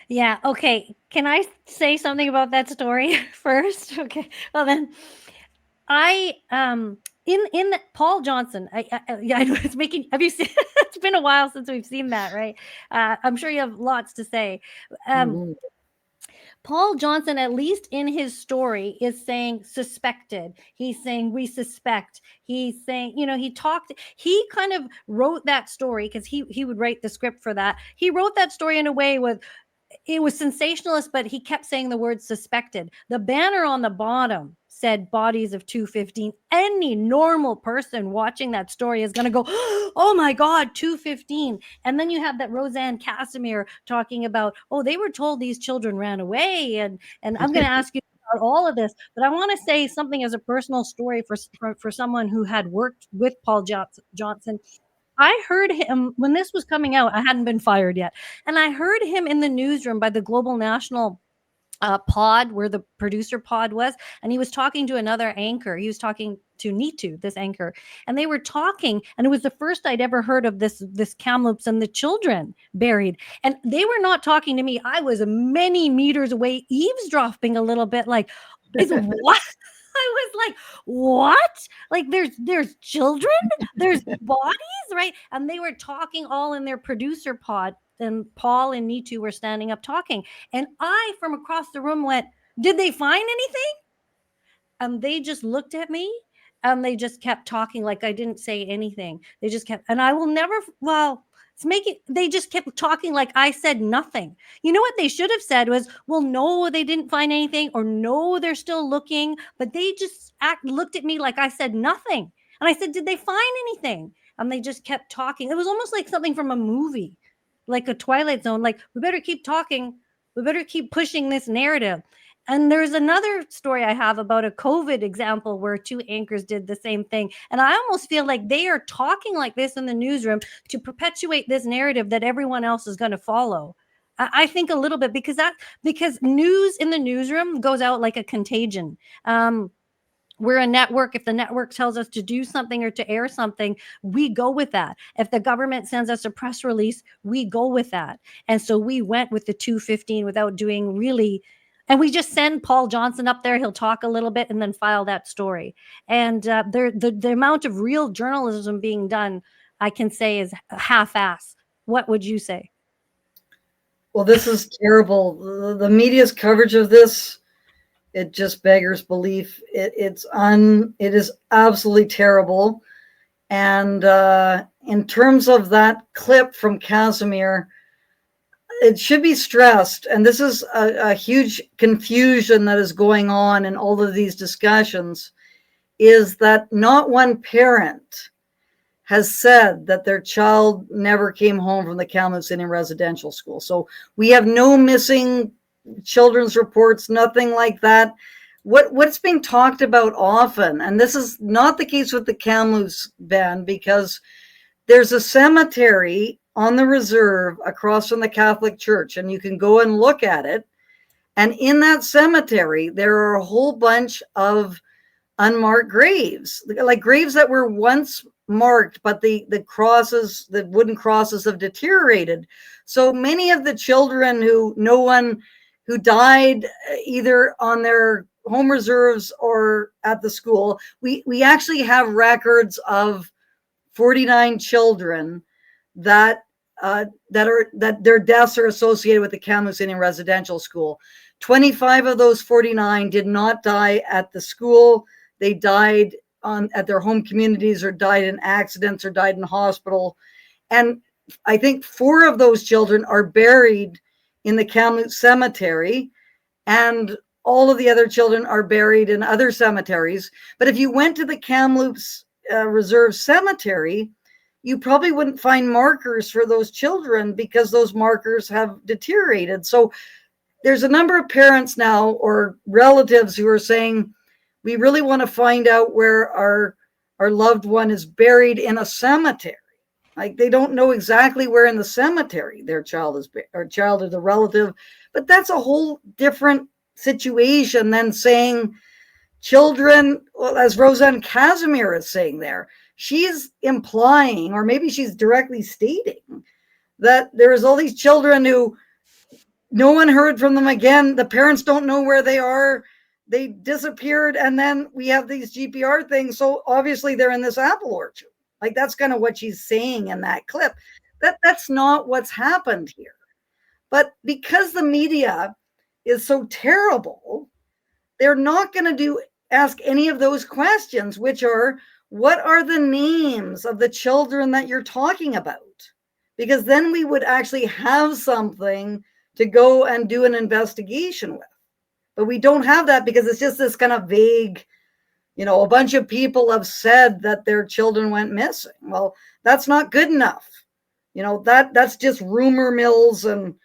Yeah. Okay. Can I say something about that story first? Okay. Well, then in Paul Johnson, I know it's making, have you seen, it's been a while since we've seen that, right? I'm sure you have lots to say. Paul Johnson, at least in his story, is saying suspected. He's saying we suspect. He's saying, he kind of wrote that story because he would write the script for that. He wrote that story in a way it was sensationalist, but he kept saying the word suspected. The banner on the bottom said bodies of 215. Any normal person watching that story is going to go, oh my God, 215. And then you have that Roseanne Casimir talking about, they were told these children ran away. And I'm going to ask you about all of this, but I want to say something as a personal story for someone who had worked with Paul Johnson. I heard him when this was coming out. I hadn't been fired yet. And I heard him in the newsroom by the Global National pod, where the producer pod was. And he was talking to another anchor. He was talking to Nitu, this anchor. And they were talking. And it was the first I'd ever heard of this Kamloops and the children buried. And they were not talking to me. I was many meters away, eavesdropping a little bit like, is what? I was like, what? Like there's children, there's bodies, right? And they were talking all in their producer pod, and Paul and Nitu were standing up talking. And I, from across the room, went, did they find anything? And they just looked at me and they just kept talking like I didn't say anything. They just kept, and I will never, they just kept talking like I said nothing. You know what they should have said was, well, no, they didn't find anything, or no, they're still looking. But they just looked at me like I said nothing. And I said, did they find anything? And they just kept talking. It was almost like something from a movie, like a Twilight Zone. Like, we better keep talking. We better keep pushing this narrative. And there's another story I have about a COVID example where two anchors did the same thing. And I almost feel like they are talking like this in the newsroom to perpetuate this narrative that everyone else is going to follow. I think a little bit because news in the newsroom goes out like a contagion. We're a network. If the network tells us to do something or to air something, we go with that. If the government sends us a press release, we go with that. And so we went with the 215 without doing really. And we just send Paul Johnson up there. He'll talk a little bit and then file that story. And the amount of real journalism being done, I can say, is half-ass. What would you say? Well, this is terrible. The media's coverage of this, it just beggars belief. It is absolutely terrible. And in terms of that clip from Casimir, it should be stressed, and this is a huge confusion that is going on in all of these discussions, is that not one parent has said that their child never came home from the Kamloops Indian Residential School. So we have no missing children's reports, nothing like that. What's being talked about often, and this is not the case with the Kamloops, Ben, because there's a cemetery on the reserve across from the Catholic Church, and you can go and look at it. And in that cemetery, there are a whole bunch of unmarked graves, like graves that were once marked, but the crosses, the wooden crosses, have deteriorated. So many of the children who died either on their home reserves or at the school, we actually have records of 49 children that their deaths are associated with the Kamloops Indian Residential School. 25 of those 49 did not die at the school. They died at their home communities, or died in accidents, or died in hospital. And I think 4 of those children are buried in the Kamloops Cemetery, and all of the other children are buried in other cemeteries. But if you went to the Kamloops Reserve Cemetery, you probably wouldn't find markers for those children because those markers have deteriorated. So there's a number of parents now, or relatives, who are saying, we really want to find out where our loved one is buried in a cemetery. Like, they don't know exactly where in the cemetery their child is, or child or the relative. But that's a whole different situation than saying children, well, as Roseanne Casimir is saying there. She's implying, or maybe she's directly stating, that there's all these children who no one heard from them again. The parents don't know where they are. They disappeared. And then we have these GPR things. So obviously they're in this apple orchard. Like, that's kind of what she's saying in that clip. That's not what's happened here. But because the media is so terrible, they're not going to ask any of those questions, which are, what are the names of the children that you're talking about? Because then we would actually have something to go and do an investigation with. But we don't have that, because it's just this kind of vague, a bunch of people have said that their children went missing. Well, that's not good enough. That's just rumor mills and,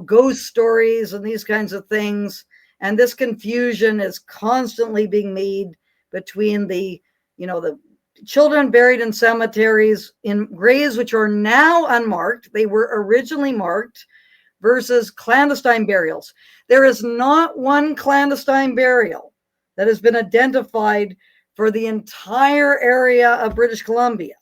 ghost stories and these kinds of things. And this confusion is constantly being made between the children buried in cemeteries in graves which are now unmarked. They were originally marked, versus clandestine burials. There is not one clandestine burial that has been identified for the entire area of British Columbia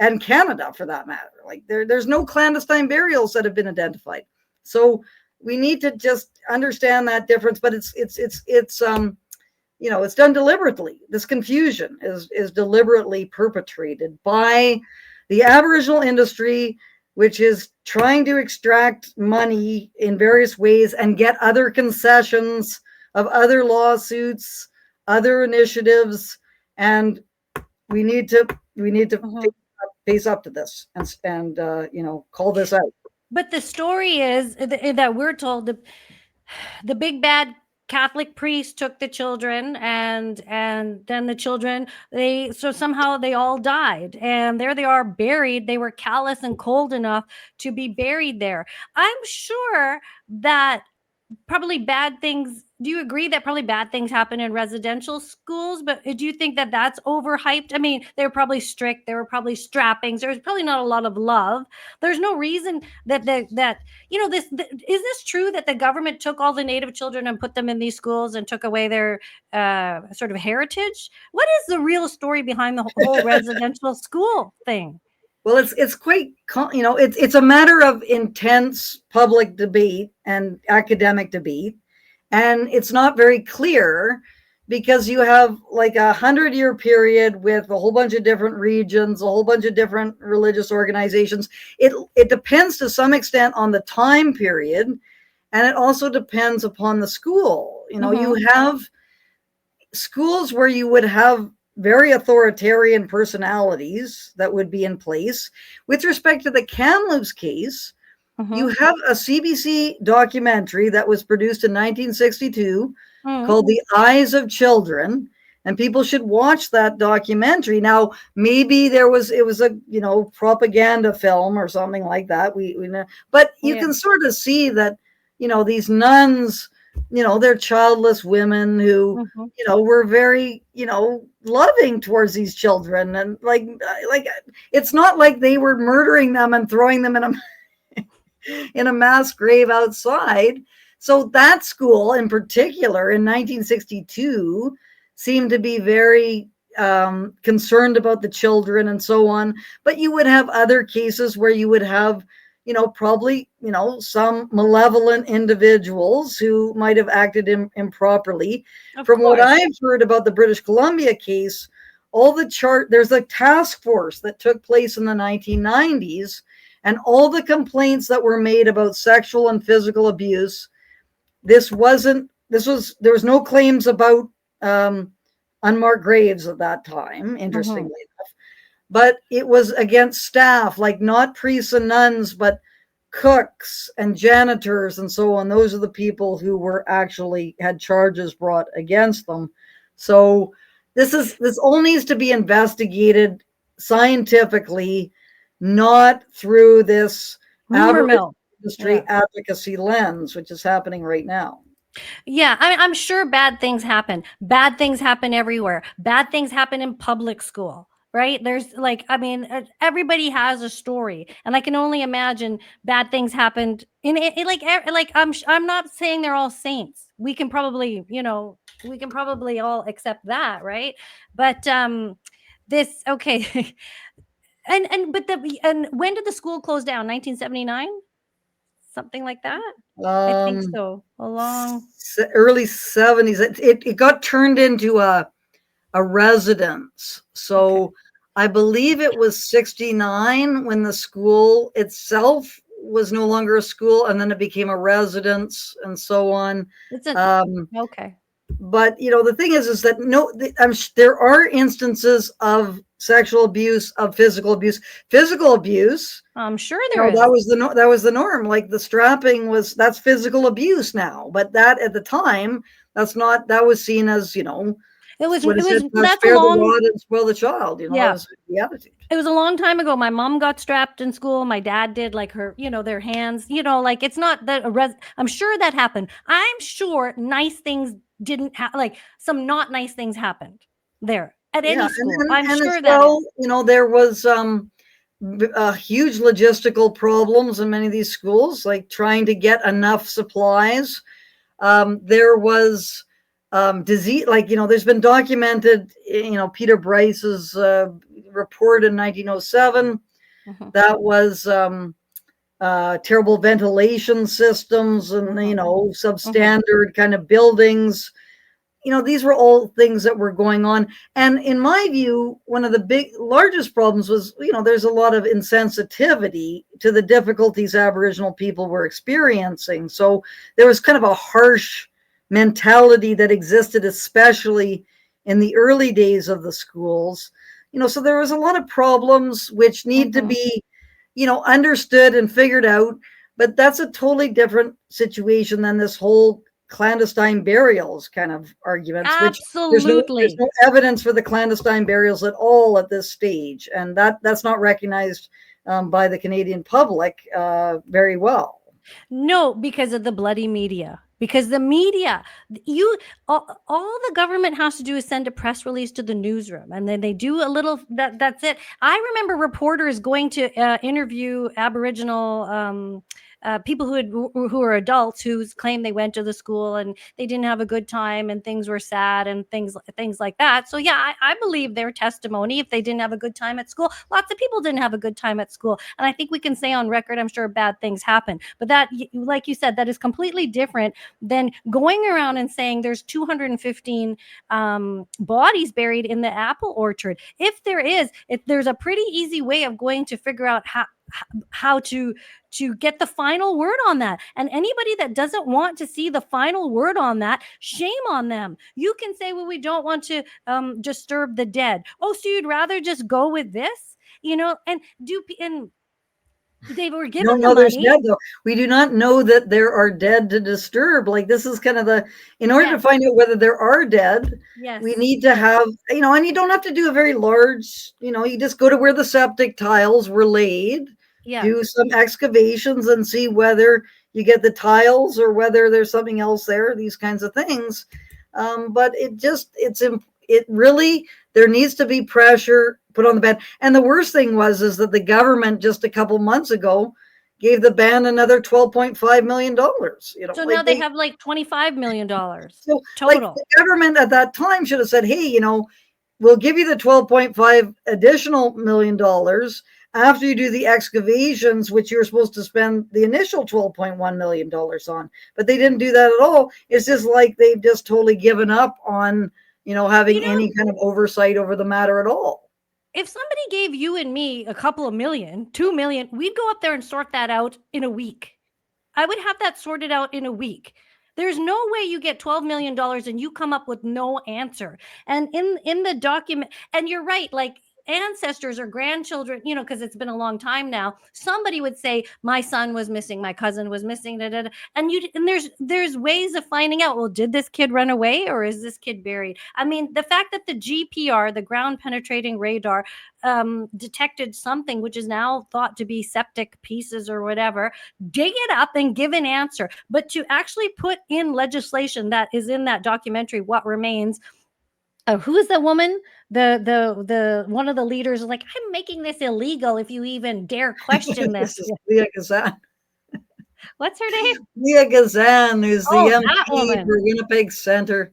and Canada, for that matter. Like, there's no clandestine burials that have been identified. So we need to just understand that difference. But it's done deliberately. This confusion is deliberately perpetrated by the Aboriginal industry, which is trying to extract money in various ways and get other concessions of other lawsuits, other initiatives, and we need to face up to this and call this out. But the story is that we're told the big bad Catholic priest took the children, and then the children, somehow they all died, and there they are buried. They were callous and cold enough to be buried there. I'm sure that probably bad things. Do you agree that probably bad things happen in residential schools? But do you think that that's overhyped? I mean, they were probably strict. There were probably strappings. There was probably not a lot of love. There's no reason that is this true that the government took all the Native children and put them in these schools and took away their sort of heritage? What is the real story behind the whole residential school thing? Well, it's quite, it's a matter of intense public debate and academic debate. And it's not very clear, because you have like 100-year period with a whole bunch of different regions, a whole bunch of different religious organizations. It depends to some extent on the time period, and it also depends upon the school. You have schools where you would have very authoritarian personalities that would be in place. With respect to the Kamloops case, you have a CBC documentary that was produced in 1962 called The Eyes of Children, and people should watch that documentary. Now, maybe it was a, you know, propaganda film or something like that. We know, but you can sort of see that, you know, these nuns, you know, they're childless women who, you know, were very, you know, loving towards these children, and like it's not like they were murdering them and throwing them in a mass grave outside. So that school in particular in 1962 seemed to be very concerned about the children and so on. But you would have other cases where you would have, you know, probably, you know, some malevolent individuals who might have acted improperly. From what I've heard about the British Columbia case, there's a task force that took place in the 1990s, and all the complaints that were made about sexual and physical abuse, there was no claims about unmarked graves at that time, interestingly enough, but it was against staff, like not priests and nuns, but cooks and janitors and so on. Those are the people who were actually had charges brought against them. So this all needs to be investigated scientifically, not through this Aboriginal industry advocacy lens, which is happening right now. Yeah, I'm sure bad things happen. Bad things happen everywhere. Bad things happen in public school, right? There's like, I mean, everybody has a story, and I can only imagine bad things happened in like I'm not saying they're all saints. We can probably, you know, all accept that, right? But this okay. And when did the school close down? 1979? Something like that? I think so. Early 70s. It got turned into a residence. So I believe it was 69 when the school itself was no longer a school, and then it became a residence and so on. Okay. But you know, the thing is that there are instances of sexual abuse, of physical abuse. I'm sure there is. That was the norm. Like the strapping that's physical abuse now, but that at the time, that was seen as, you know, that's spare the rod and spoil the child. You know, that was the attitude. It was a long time ago. My mom got strapped in school. My dad did, like her, you know, their hands, you know, like it's not that I'm sure that happened. I'm sure nice things didn't like some not nice things happened there at any school. I'm sure that you know, there was huge logistical problems in many of these schools, like trying to get enough supplies. There was disease, like, you know, there's been documented, you know, Peter Bryce's report in 1907. That was terrible ventilation systems and, you know, substandard kind of buildings. You know, these were all things that were going on. And in my view, one of the largest problems was, you know, there's a lot of insensitivity to the difficulties Aboriginal people were experiencing. So there was kind of a harsh mentality that existed, especially in the early days of the schools. You know, so there was a lot of problems which need to be, you know, understood and figured out. But that's a totally different situation than this whole clandestine burials kind of arguments. Absolutely. There's no evidence for the clandestine burials at all at this stage, and that's not recognized by the Canadian public very well. No, because of the bloody media. Because the media, all the government has to do is send a press release to the newsroom, and then they do a little. That's it. I remember reporters going to interview Aboriginal people who are adults who claim they went to the school and they didn't have a good time and things were sad and things like that. So yeah, I believe their testimony. If they didn't have a good time at school, lots of people didn't have a good time at school, and I think we can say on record, I'm sure bad things happen. But that, like you said, that is completely different than going around and saying there's 215 bodies buried in the apple orchard. If there's a pretty easy way of going to figure out how to get the final word on that. And anybody that doesn't want to see the final word on that, shame on them. You can say, well, we don't want to disturb the dead. Oh, so you'd rather just go with this, and they were We given don't the know there's money. dead though. We do not know that there are dead to disturb. Like this is kind of in order to find out whether there are dead, Yes. we need to have, and you don't have to do a very large, you just go to where the septic tiles were laid, do some excavations and see whether you get the tiles or whether there's something else there, these kinds of things. But it really, there needs to be pressure put on the band. And the worst thing is that the government just a couple months ago gave the band another $12.5 million. So now they have like $25 million so total. Like the government at that time should have said, hey, we'll give you the 12.5 additional million dollars after you do the excavations, which you're supposed to spend the initial $12.1 million on. But they didn't do that at all. It's just like they've just totally given up on, having any kind of oversight over the matter at all. If somebody gave you and me a couple of million, 2 million, we'd go up there and sort that out in a week. I would have that sorted out in a week. There's no way you get $12 million and you come up with no answer. And in the document, and you're right, like ancestors or grandchildren, because it's been a long time now, somebody would say, my son was missing, my cousin was missing, and there's ways of finding out, well, did this kid run away or is this kid buried? I mean, the fact that the GPR, the ground penetrating radar, detected something which is now thought to be septic pieces or whatever, dig it up and give an answer. But to actually put in legislation that is in that documentary, What Remains, who is the woman? The one of the leaders is like, I'm making this illegal if you even dare question this. This is Leah Gazan. What's her name? Leah Gazan, who's the MP for Winnipeg Centre.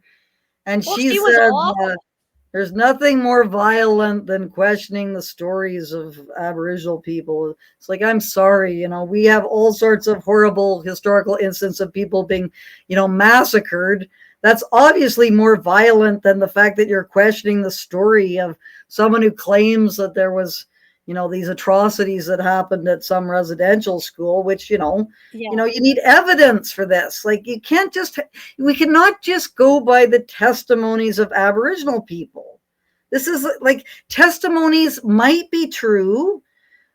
And she said there's nothing more violent than questioning the stories of Aboriginal people. It's like, I'm sorry, we have all sorts of horrible historical instances of people being, massacred. That's obviously more violent than the fact that you're questioning the story of someone who claims that there was, these atrocities that happened at some residential school, which, you need evidence for this. Like we cannot just go by the testimonies of Aboriginal people. This is like, testimonies might be true,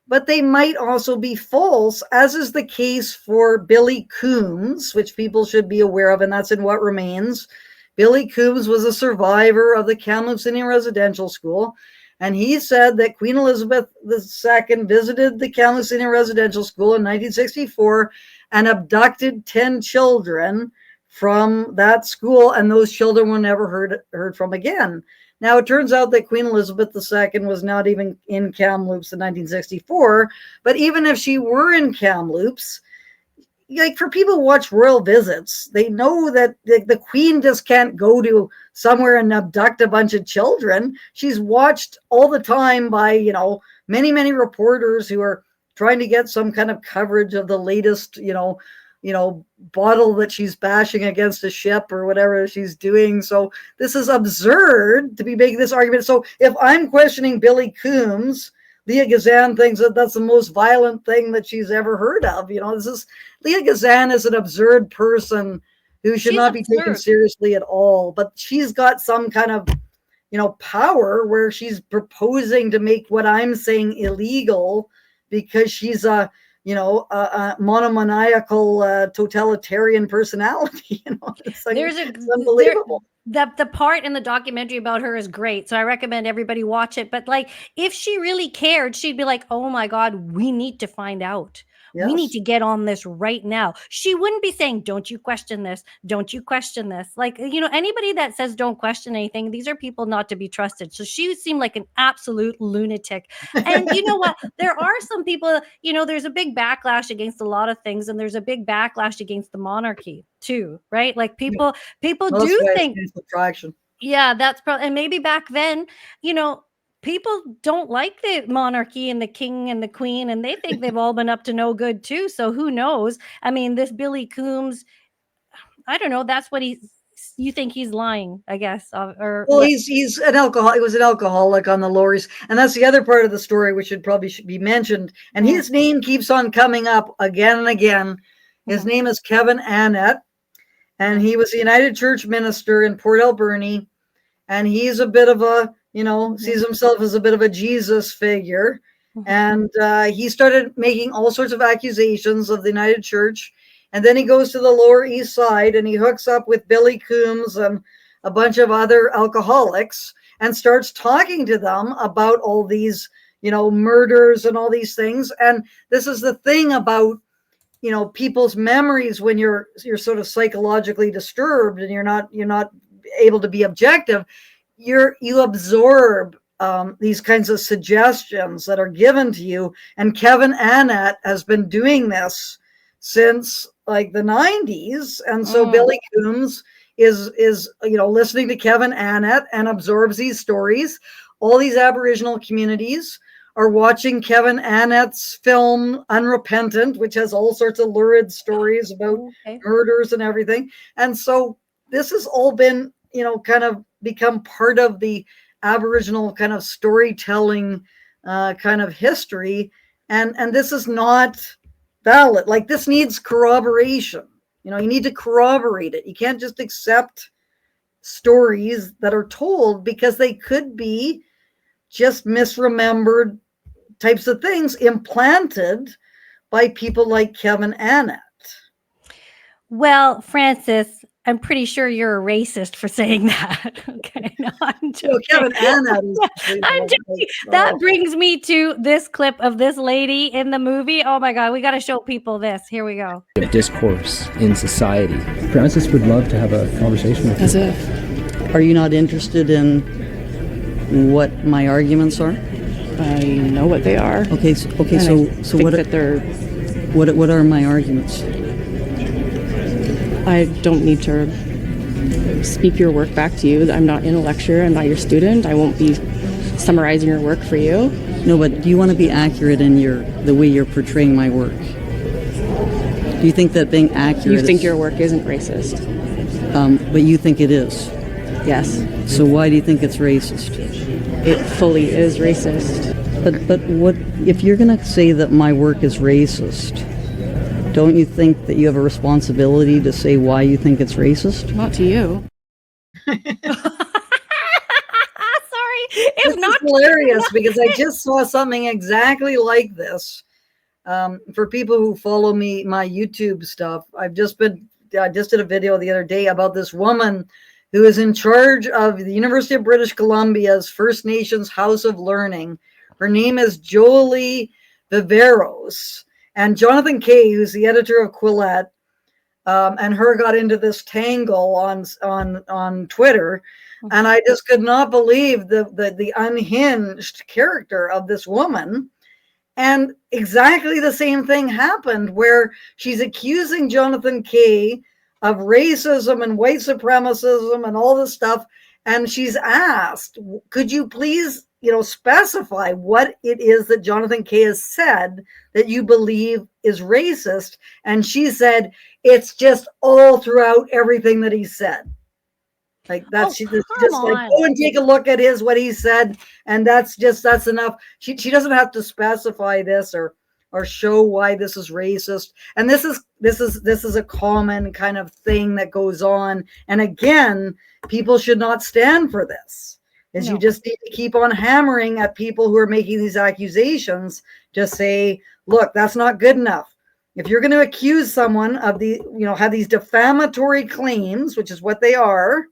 but they might also be false, as is the case for Billy Coombs, which people should be aware of, and that's in What Remains. Billy Coombs was a survivor of the Kamloops Indian Residential School, and he said that Queen Elizabeth II visited the Kamloops Indian Residential School in 1964 and abducted 10 children from that school, and those children were never heard from again. Now, it turns out that Queen Elizabeth II was not even in Kamloops in 1964, but even if she were in Kamloops, like for people who watch royal visits, they know that the Queen just can't go to somewhere and abduct a bunch of children. She's watched all the time by, many, many reporters who are trying to get some kind of coverage of the latest, bottle that she's bashing against a ship or whatever she's doing. So this is absurd to be making this argument. So if I'm questioning Billy Coombs, Leah Gazan thinks that that's the most violent thing that she's ever heard of. Leah Gazan is an absurd person who should not be taken seriously at all, but she's got some kind of, power where she's proposing to make what I'm saying illegal because she's a monomaniacal totalitarian personality. It's unbelievable. The part in the documentary about her is great, so I recommend everybody watch it. But like, if she really cared, she'd be like, oh my God, we need to find out. Yes. We need to get on this right now. She wouldn't be saying, don't you question this. Don't you question this. Like, anybody that says don't question anything, these are people not to be trusted. So she seemed like an absolute lunatic. And you know what? There are some people, there's a big backlash against a lot of things. And there's a big backlash against the monarchy too, right? Like people do think. Yeah, that's probably, and maybe back then, people don't like the monarchy and the king and the queen, and they think they've all been up to no good too. So who knows? I mean, this Billy Coombs, I don't know. That's what he you think he's lying, I guess, or Well, he's an alcohol. He was an alcoholic on the Lower East, and that's the other part of the story which should be mentioned. And his name keeps on coming up again and again. His name is Kevin Annett, and he was a United Church minister in Port Alberni, and he's a bit of a, sees himself as a bit of a Jesus figure. And he started making all sorts of accusations of the United Church. And then he goes to the Lower East Side and he hooks up with Billy Coombs and a bunch of other alcoholics and starts talking to them about all these, murders and all these things. And this is the thing about, people's memories when you're sort of psychologically disturbed and you're not able to be objective. You absorb these kinds of suggestions that are given to you. And Kevin Annett has been doing this since like the 90s. And so Billy Coombs is listening to Kevin Annett and absorbs these stories. All these Aboriginal communities are watching Kevin Annett's film Unrepentant, which has all sorts of lurid stories about murders and everything. And so this has all been, kind of become part of the Aboriginal kind of storytelling kind of history. And this is not valid. Like, this needs corroboration. You need to corroborate it. You can't just accept stories that are told because they could be just misremembered types of things implanted by people like Kevin Annett. Well, Frances, I'm pretty sure you're a racist for saying that. Okay, no, I'm joking. Well, Kevin Annett is I'm joking. That brings me to this clip of this lady in the movie. Oh my God, we got to show people this. Here we go. Discourse in society. Frances would love to have a conversation with you. As if. Are you not interested in what my arguments are? I know what they are. Okay, so what are my arguments? I don't need to speak your work back to you. I'm not in a lecture. I'm not your student. I won't be summarizing your work for you. No, but do you want to be accurate in the way you're portraying my work? Do you think that being accurate? You think your work isn't racist? But you think it is? Yes. So why do you think it's racist? It fully is racist. But what if you're going to say that my work is racist? Don't you think that you have a responsibility to say why you think it's racist? Not to you. Sorry, It's not hilarious because I just saw something exactly like this. For people who follow my YouTube stuff, I just did a video the other day about this woman who is in charge of the University of British Columbia's First Nations House of Learning. Her name is Jolie Viveros. And Jonathan Kay, who's the editor of Quillette, and her got into this tangle on Twitter. And I just could not believe the unhinged character of this woman. And exactly the same thing happened where she's accusing Jonathan Kay of racism and white supremacism and all this stuff. And she's asked, could you please, specify what it is that Jonathan Kay has said that you believe is racist? And she said, it's just all throughout everything that he said. Like that's just like, go and take a look at what he said. And that's enough. She doesn't have to specify this or show why this is racist. And this is a common kind of thing that goes on. And again, people should not stand for this. You just need to keep on hammering at people who are making these accusations to say, look, that's not good enough. If you're going to accuse someone of have these defamatory claims, which is what they are,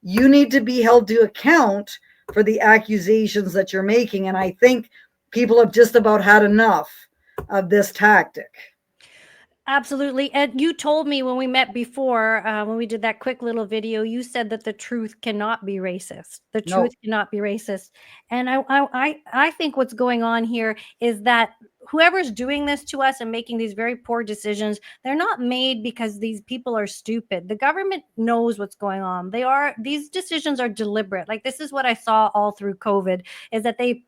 you need to be held to account for the accusations that you're making. And I think people have just about had enough of this tactic. Absolutely. And you told me when we met before, when we did that quick little video, you said that the truth cannot be racist. The truth cannot be racist. And I think what's going on here is that whoever's doing this to us and making these very poor decisions, they're not made because these people are stupid. The government knows what's going on. These decisions are deliberate. Like, this is what I saw all through COVID, is that they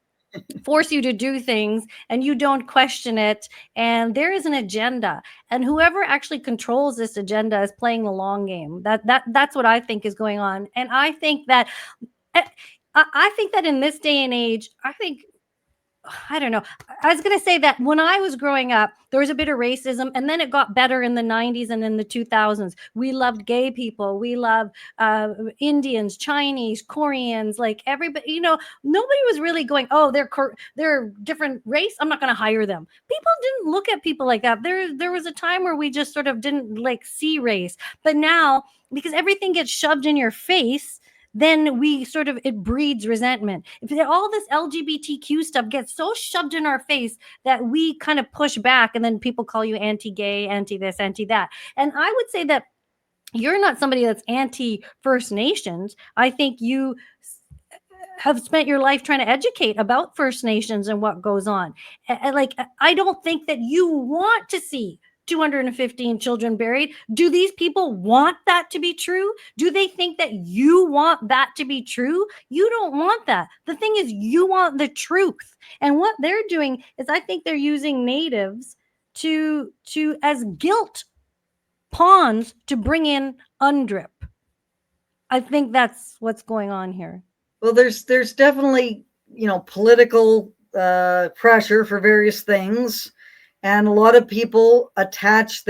force you to do things and you don't question it, and there is an agenda, and whoever actually controls this agenda is playing the long game. That's what I think is going on. And I think that I think that in this day and age, I don't know. I was going to say that when I was growing up, there was a bit of racism, and then it got better in the 90s and in the 2000s. We loved gay people. We loved Indians, Chinese, Koreans, like everybody, nobody was really going, oh, they're different race, I'm not going to hire them. People didn't look at people like that. There was a time where we just sort of didn't like see race. But now, because everything gets shoved in your face, then we sort of, it breeds resentment. If all this LGBTQ stuff gets so shoved in our face that we kind of push back, and then people call you anti-gay, anti-this, anti-that. And I would say that you're not somebody that's anti-First Nations. I think you have spent your life trying to educate about First Nations and what goes on. Like, I don't think that you want to see 215 children buried. Do these people want that to be true? Do they think that you want that to be true? You don't want that. The thing is, you want the truth. And what they're doing is, I think they're using Natives to as guilt pawns to bring in UNDRIP. I think that's what's going on here. Well, there's definitely, political pressure for various things. And a lot of people attach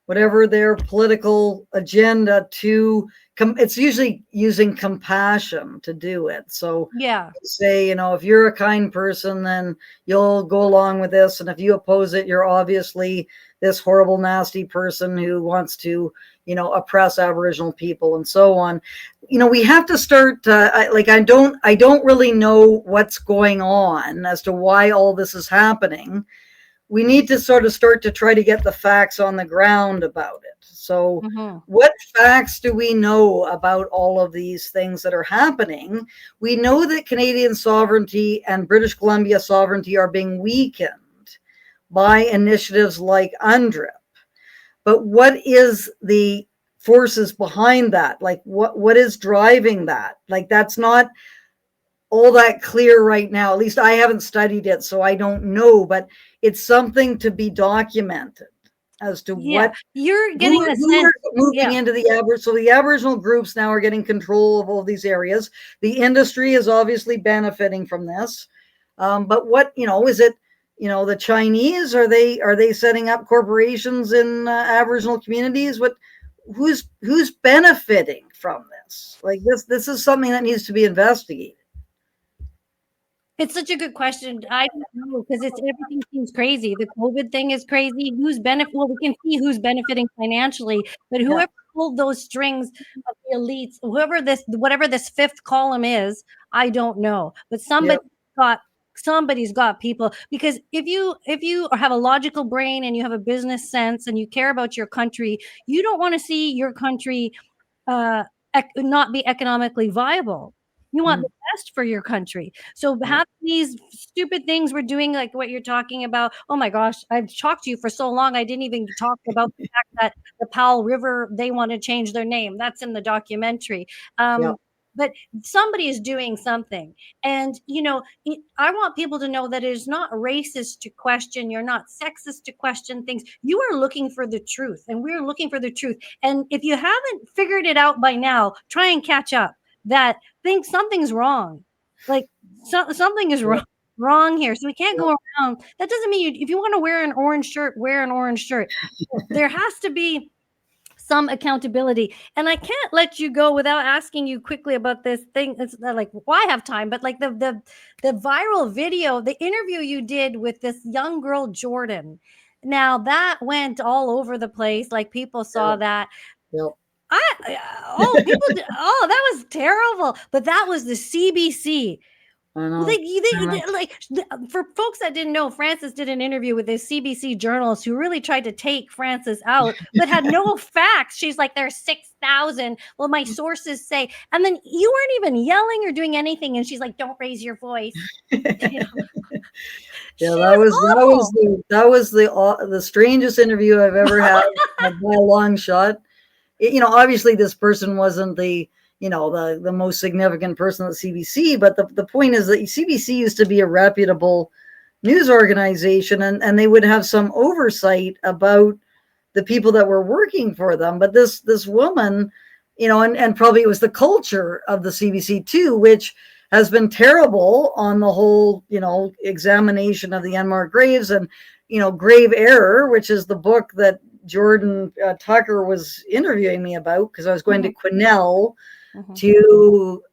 whatever their political agenda to, it's usually using compassion to do it. So yeah, say, if you're a kind person, then you'll go along with this. And if you oppose it, you're obviously this horrible, nasty person who wants to, oppress Aboriginal people and so on. We have to start, I don't really know what's going on as to why all this is happening. We need to sort of start to try to get the facts on the ground about it. So what facts do we know about all of these things that are happening? We know that Canadian sovereignty and British Columbia sovereignty are being weakened by initiatives like UNDRIP. But what is the forces behind that? Like, what is driving that? Like, that's not all that clear right now. At least I haven't studied it, so I don't know, but it's something to be documented as to what you're getting the sense moving into the Aboriginal. So the Aboriginal groups now are getting control of all these areas. The industry is obviously benefiting from this. But what, is it, the Chinese, are they setting up corporations in Aboriginal communities? Who's benefiting from this? Like, this is something that needs to be investigated. It's such a good question. I don't know, because everything seems crazy. The COVID thing is crazy. Well, we can see who's benefiting financially, but whoever pulled those strings of the elites, whatever this fifth column is, I don't know. But somebody's got people, because if you have a logical brain and you have a business sense and you care about your country, you don't want to see your country not be economically viable. You want the best for your country. So having these stupid things we're doing, like what you're talking about, oh my gosh, I've talked to you for so long, I didn't even talk about the fact that the Powell River, they want to change their name. That's in the documentary. But somebody is doing something. And, I want people to know that it is not racist to question. You're not sexist to question things. You are looking for the truth, and we're looking for the truth. And if you haven't figured it out by now, try and catch up. That think something's wrong, like something is wrong here. So we can't go around. That doesn't mean if you want to wear an orange shirt, wear an orange shirt. There has to be some accountability. And I can't let you go without asking you quickly about this thing. It's like, why have time? But like the viral video, the interview you did with this young girl, Jordan. Now that went all over the place. Like, people saw that. That was terrible. But that was the CBC. For folks that didn't know, Frances did an interview with this CBC journalist who really tried to take Frances out, but had no facts. She's like, there's 6,000. Well, my sources say, and then you weren't even yelling or doing anything. And she's like, don't raise your voice. That was the strangest interview I've ever had by a long shot. Obviously this person wasn't the the most significant person at CBC. But the point is that CBC used to be a reputable news organization, and they would have some oversight about the people that were working for them. But this woman, and probably it was the culture of the CBC too, which has been terrible on the whole, examination of the unmarked graves, and, Grave Error, which is the book that Jordan Tucker was interviewing me about, because I was going to Quesnel to,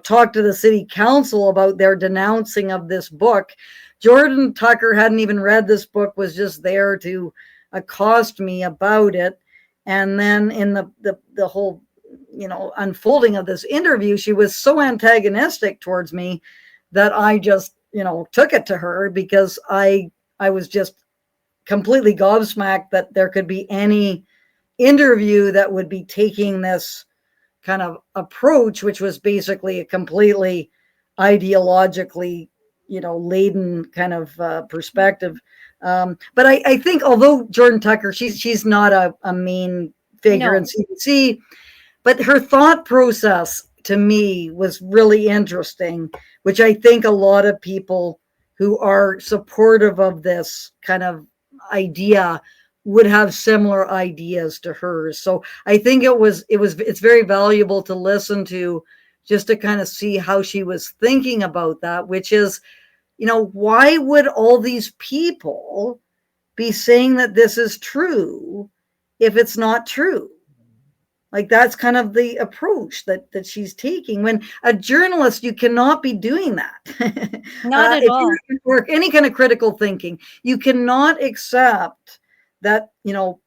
talk to the city council about their denouncing of this book. Jordan Tucker hadn't even read this book, was just there to accost me about it. And then in the whole, unfolding of this interview, she was so antagonistic towards me that I just, took it to her, because I was just completely gobsmacked that there could be any interview that would be taking this kind of approach, which was basically a completely ideologically, laden kind of perspective. But I think, although Jordan Tucker, she's not a main figure in CBC, but her thought process to me was really interesting, which I think a lot of people who are supportive of this kind of idea would have similar ideas to hers. So I think it's very valuable to listen to, just to kind of see how she was thinking about that, which is, why would all these people be saying that this is true if it's not true? Like, that's kind of the approach that she's taking. When a journalist, you cannot be doing that. Not at all. If you work any kind of critical thinking, you cannot accept that,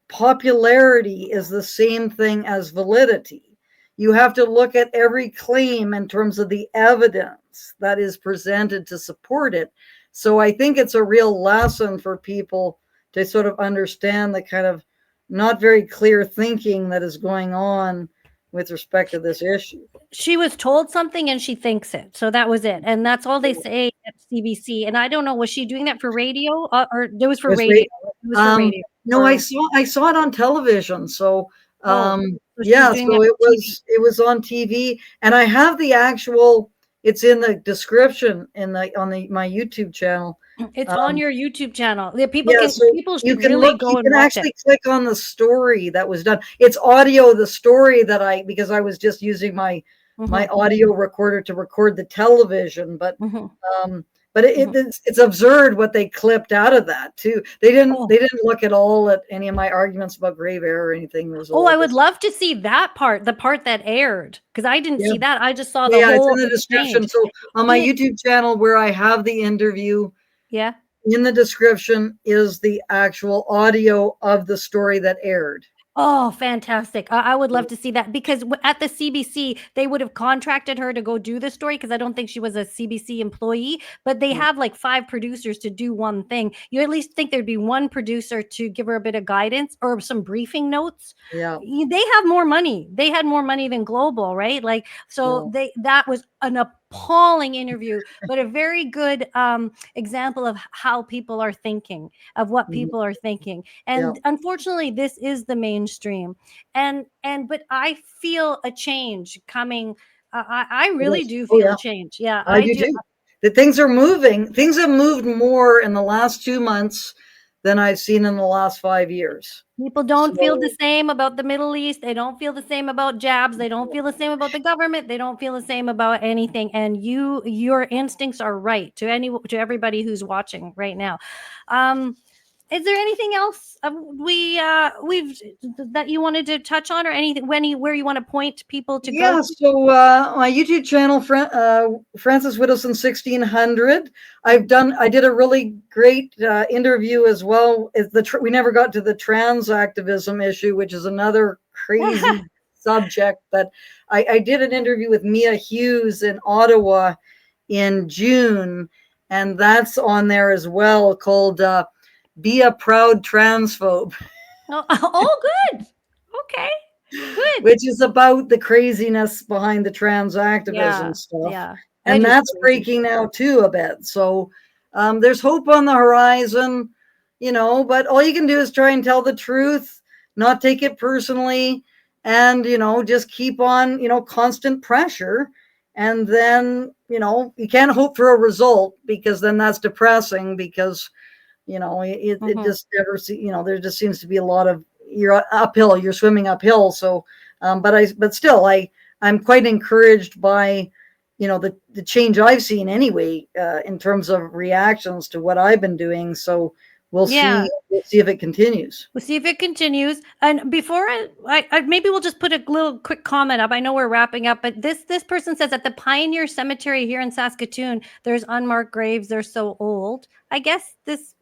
popularity is the same thing as validity. You have to look at every claim in terms of the evidence that is presented to support it. So I think it's a real lesson for people to sort of understand the kind of not very clear thinking that is going on with respect to this issue. She was told something and she thinks it. So that was it. And that's all they say at CBC. And I don't know, was she doing that for radio or it was for radio? It was for radio. No, I saw it on television. So so yeah, so it was on TV, and I have the actual, it's in the description on my YouTube channel. It's on your YouTube channel. People should can really look, go you and can watch actually it. click on the story that was done. It's audio, the story that because I was just using my audio recorder to record the television, but it's absurd what they clipped out of that too. They didn't look at all at any of my arguments about grave error or anything. I would love to see that part, the part that aired, because I didn't see that. I just saw the whole. It's in the description. So on my YouTube channel, where I have the interview, in the description is the actual audio of the story that aired. Oh, fantastic. I would love to see that, because at the CBC, they would have contracted her to go do the story, because I don't think she was a CBC employee, but they have like 5 producers to do one thing. You at least think there'd be one producer to give her a bit of guidance or some briefing notes. Yeah. They have more money. They had more money than Global, right? Like, so that was an appalling interview, but a very good example of how people are thinking, of what people are thinking. And unfortunately, this is the mainstream. But I feel a change coming. I really do feel a change. Yeah, I do too. That things are moving. Things have moved more in the last 2 months than I've seen in the last 5 years. People don't feel the same about the Middle East. They don't feel the same about jabs. They don't feel the same about the government. They don't feel the same about anything. And your instincts are right, to everybody who's watching right now. Is there anything else that you wanted to touch on, or anything where you want to point people to go? Yeah, so my YouTube channel, Frances Widdowson 1600. I did a really great interview as well. We never got to the trans activism issue, which is another crazy subject. But I did an interview with Mia Hughes in Ottawa in June, and that's on there as well, called Be a Proud Transphobe. Oh, good. Okay, good. Which is about the craziness behind the trans activism stuff. Yeah. And that's breaking now too a bit. So there's hope on the horizon, but all you can do is try and tell the truth, not take it personally, and, just keep on, constant pressure. And then, you can't hope for a result, because then that's depressing, because, it just never, there just seems to be a lot of, you're swimming uphill. So, but still, I'm quite encouraged by, the change I've seen anyway, in terms of reactions to what I've been doing. So we'll Yeah. see if it continues. We'll see if it continues. And before I maybe we'll just put a little quick comment up. I know we're wrapping up, but this person says at the Pioneer Cemetery here in Saskatoon, there's unmarked graves. They're so old. I guess this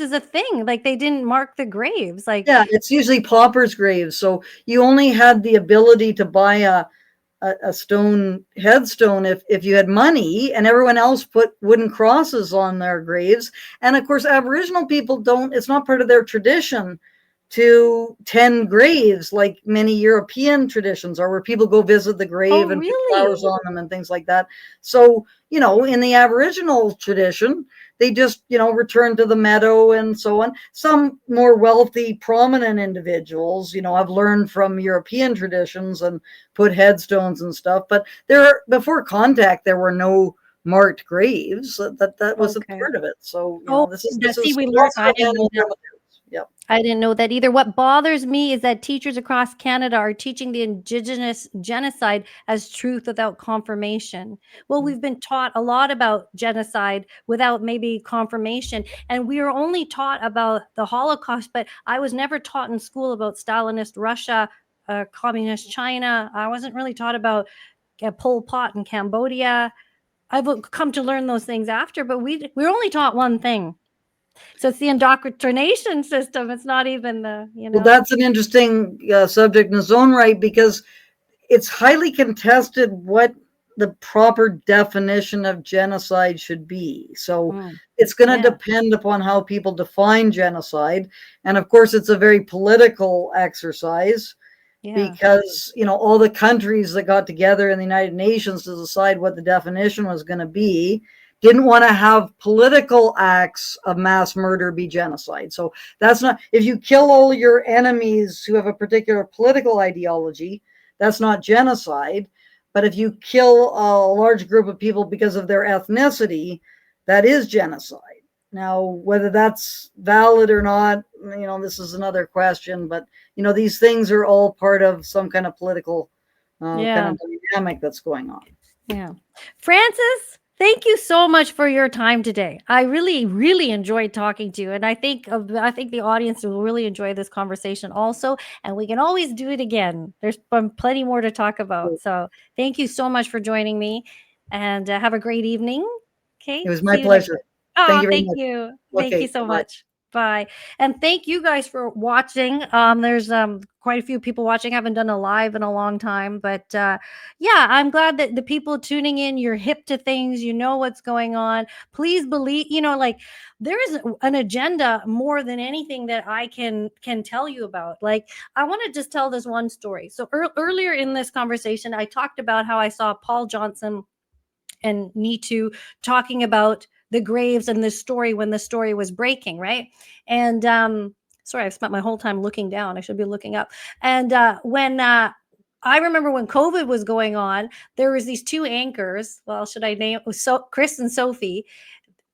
is a thing. Like, they didn't mark the graves. Like, yeah, it's usually paupers' graves. So you only had the ability to buy a stone headstone if you had money, and everyone else put wooden crosses on their graves. And of course, Aboriginal people don't, it's not part of their tradition to tend graves like many European traditions are, where people go visit the grave and put flowers on them and things like that. So, in the Aboriginal tradition, they just, return to the meadow and so on. Some more wealthy, prominent individuals, have learned from European traditions and put headstones and stuff. But before contact, there were no marked graves. That wasn't part of it. So, this is we learned. Yep. I didn't know that either. What bothers me is that teachers across Canada are teaching the Indigenous genocide as truth without confirmation. Well, we've been taught a lot about genocide without maybe confirmation. And we are only taught about the Holocaust, but I was never taught in school about Stalinist Russia, communist China. I wasn't really taught about Pol Pot in Cambodia. I've come to learn those things after, but we're only taught one thing. So it's the indoctrination system. It's not even the, Well, that's an interesting subject in its own right, because it's highly contested what the proper definition of genocide should be. So it's going to depend upon how people define genocide. And of course, it's a very political exercise, because, all the countries that got together in the United Nations to decide what the definition was going to be didn't want to have political acts of mass murder be genocide. So that's not, if you kill all your enemies who have a particular political ideology, that's not genocide. But if you kill a large group of people because of their ethnicity, that is genocide. Now, whether that's valid or not, this is another question. But, these things are all part of some kind of political kind of dynamic that's going on. Yeah. Frances, thank you so much for your time today. I really, really enjoyed talking to you. And I think the audience will really enjoy this conversation also. And we can always do it again. There's plenty more to talk about. So thank you so much for joining me, and have a great evening. Okay. It was my pleasure. Oh, thank you. Thank you so much. Bye. And thank you guys for watching. There's quite a few people watching. I haven't done a live in a long time, but I'm glad that the people tuning in, you're hip to things, you know what's going on. Please believe, like, there is an agenda more than anything that I can tell you about. Like, I want to just tell this one story. So earlier in this conversation, I talked about how I saw Paul Johnson and Nitu talking about the graves and the story when the story was breaking, right? And sorry, I've spent my whole time looking down. I should be looking up. And when I remember when COVID was going on, there was these two anchors. Well, should I name Chris and Sophie?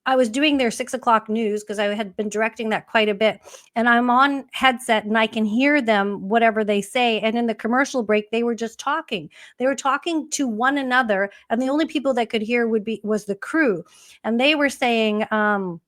I was doing their 6 o'clock news because I had been directing that quite a bit. And I'm on headset and I can hear them, whatever they say. And in the commercial break, they were just talking. They were talking to one another. And the only people that could hear was the crew. And they were saying, it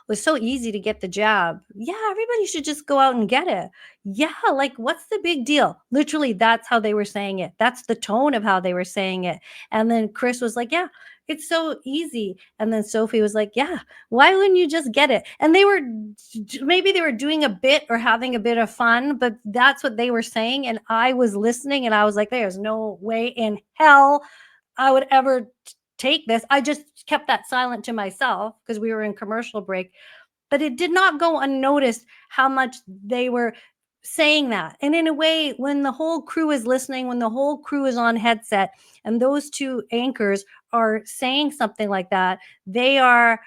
was so easy to get the jab. Yeah, everybody should just go out and get it. Yeah, like, what's the big deal? Literally, that's how they were saying it. That's the tone of how they were saying it. And then Chris was like, yeah, it's so easy. And then Sophie was like, yeah, why wouldn't you just get it? And maybe they were doing a bit or having a bit of fun, but that's what they were saying. And I was listening and I was like, there's no way in hell I would ever take this. I just kept that silent to myself because we were in commercial break, but it did not go unnoticed how much they were saying that. And in a way, when the whole crew is listening, when the whole crew is on headset and those two anchors are saying something like that, they are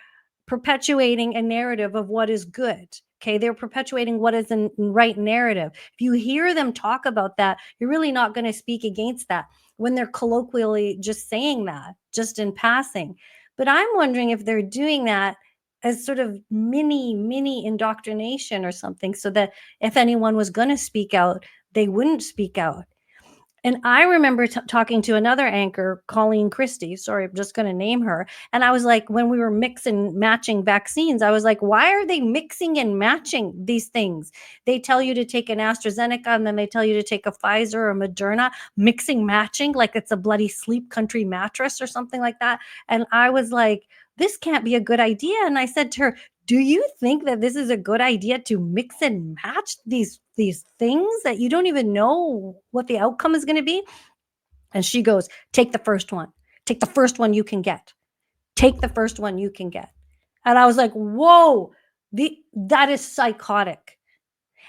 perpetuating a narrative of what is good. Okay, they're perpetuating what is the right narrative. If you hear them talk about that, you're really not going to speak against that when they're colloquially just saying that, just in passing. But I'm wondering if they're doing that as sort of mini indoctrination or something, so that if anyone was going to speak out, they wouldn't speak out. And I remember talking to another anchor, Colleen Christie. Sorry, I'm just going to name her. And I was like, when we were mixing, matching vaccines, I was like, why are they mixing and matching these things? They tell you to take an AstraZeneca and then they tell you to take a Pfizer or Moderna, mixing, matching, like it's a bloody Sleep Country mattress or something like that. And I was like, this can't be a good idea. And I said to her, do you think that this is a good idea to mix and match these things that you don't even know what the outcome is going to be? And she goes, take the first one. Take the first one you can get. Take the first one you can get. And I was like, whoa, that is psychotic.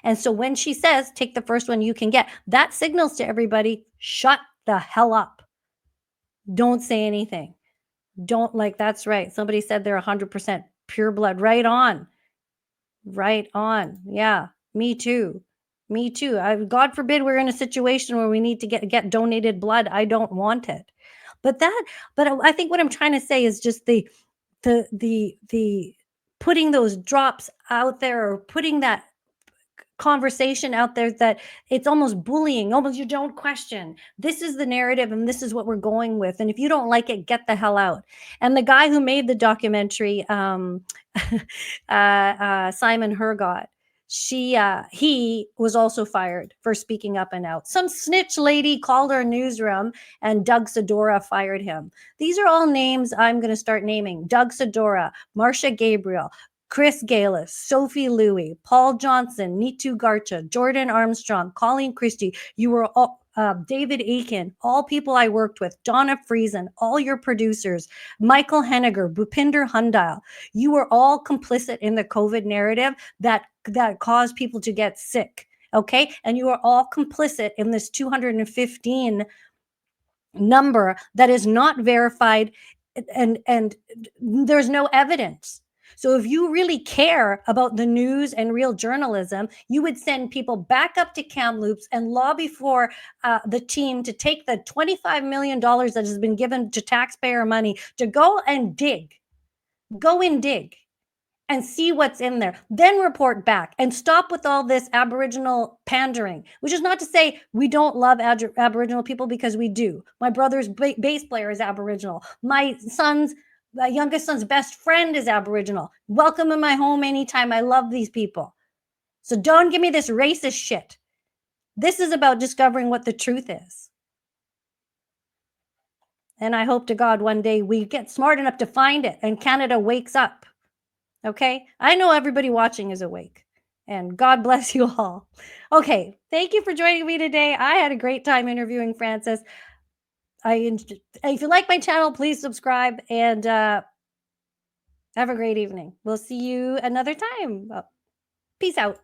And so when she says, take the first one you can get, that signals to everybody, shut the hell up. Don't say anything. Don't, like, that's right. Somebody said they're 100% pure blood. Right on. Right on. Yeah, me too. Me too. God forbid we're in a situation where we need to get donated blood. I don't want it. But I think what I'm trying to say is just the putting those drops out there, or putting that conversation out there, that it's almost bullying, almost, you don't question. This is the narrative and this is what we're going with. And if you don't like it, get the hell out. And the guy who made the documentary, Simon Hergott, he was also fired for speaking up and out. Some snitch lady called our newsroom and Doug Sedora fired him. These are all names I'm going to start naming. Doug Sedora, Marcia Gabriel, Chris Galis, Sophie Louie, Paul Johnson, Neetu Garcha, Jordan Armstrong, Colleen Christie. You were all, David Aiken, all people I worked with, Donna Friesen, all your producers, Michael Henniger, Bhupinder Hundal. You were all complicit in the COVID narrative that caused people to get sick. Okay. And you are all complicit in this 215 number that is not verified, and there's no evidence. So if you really care about the news and real journalism, you would send people back up to Kamloops and lobby for the team to take the $25 million that has been given to taxpayer money to go and dig. Go and dig and see what's in there. Then report back and stop with all this Aboriginal pandering, which is not to say we don't love Aboriginal people, because we do. My brother's bass player is Aboriginal. My youngest son's best friend is Aboriginal. Welcome in my home anytime. I love these people. So don't give me this racist shit. This is about discovering what the truth is. And I hope to God one day we get smart enough to find it and Canada wakes up. Okay? I know everybody watching is awake. And God bless you all. Okay. Thank you for joining me today. I had a great time interviewing Frances. If you like my channel, please subscribe, and have a great evening. We'll see you another time. Peace out.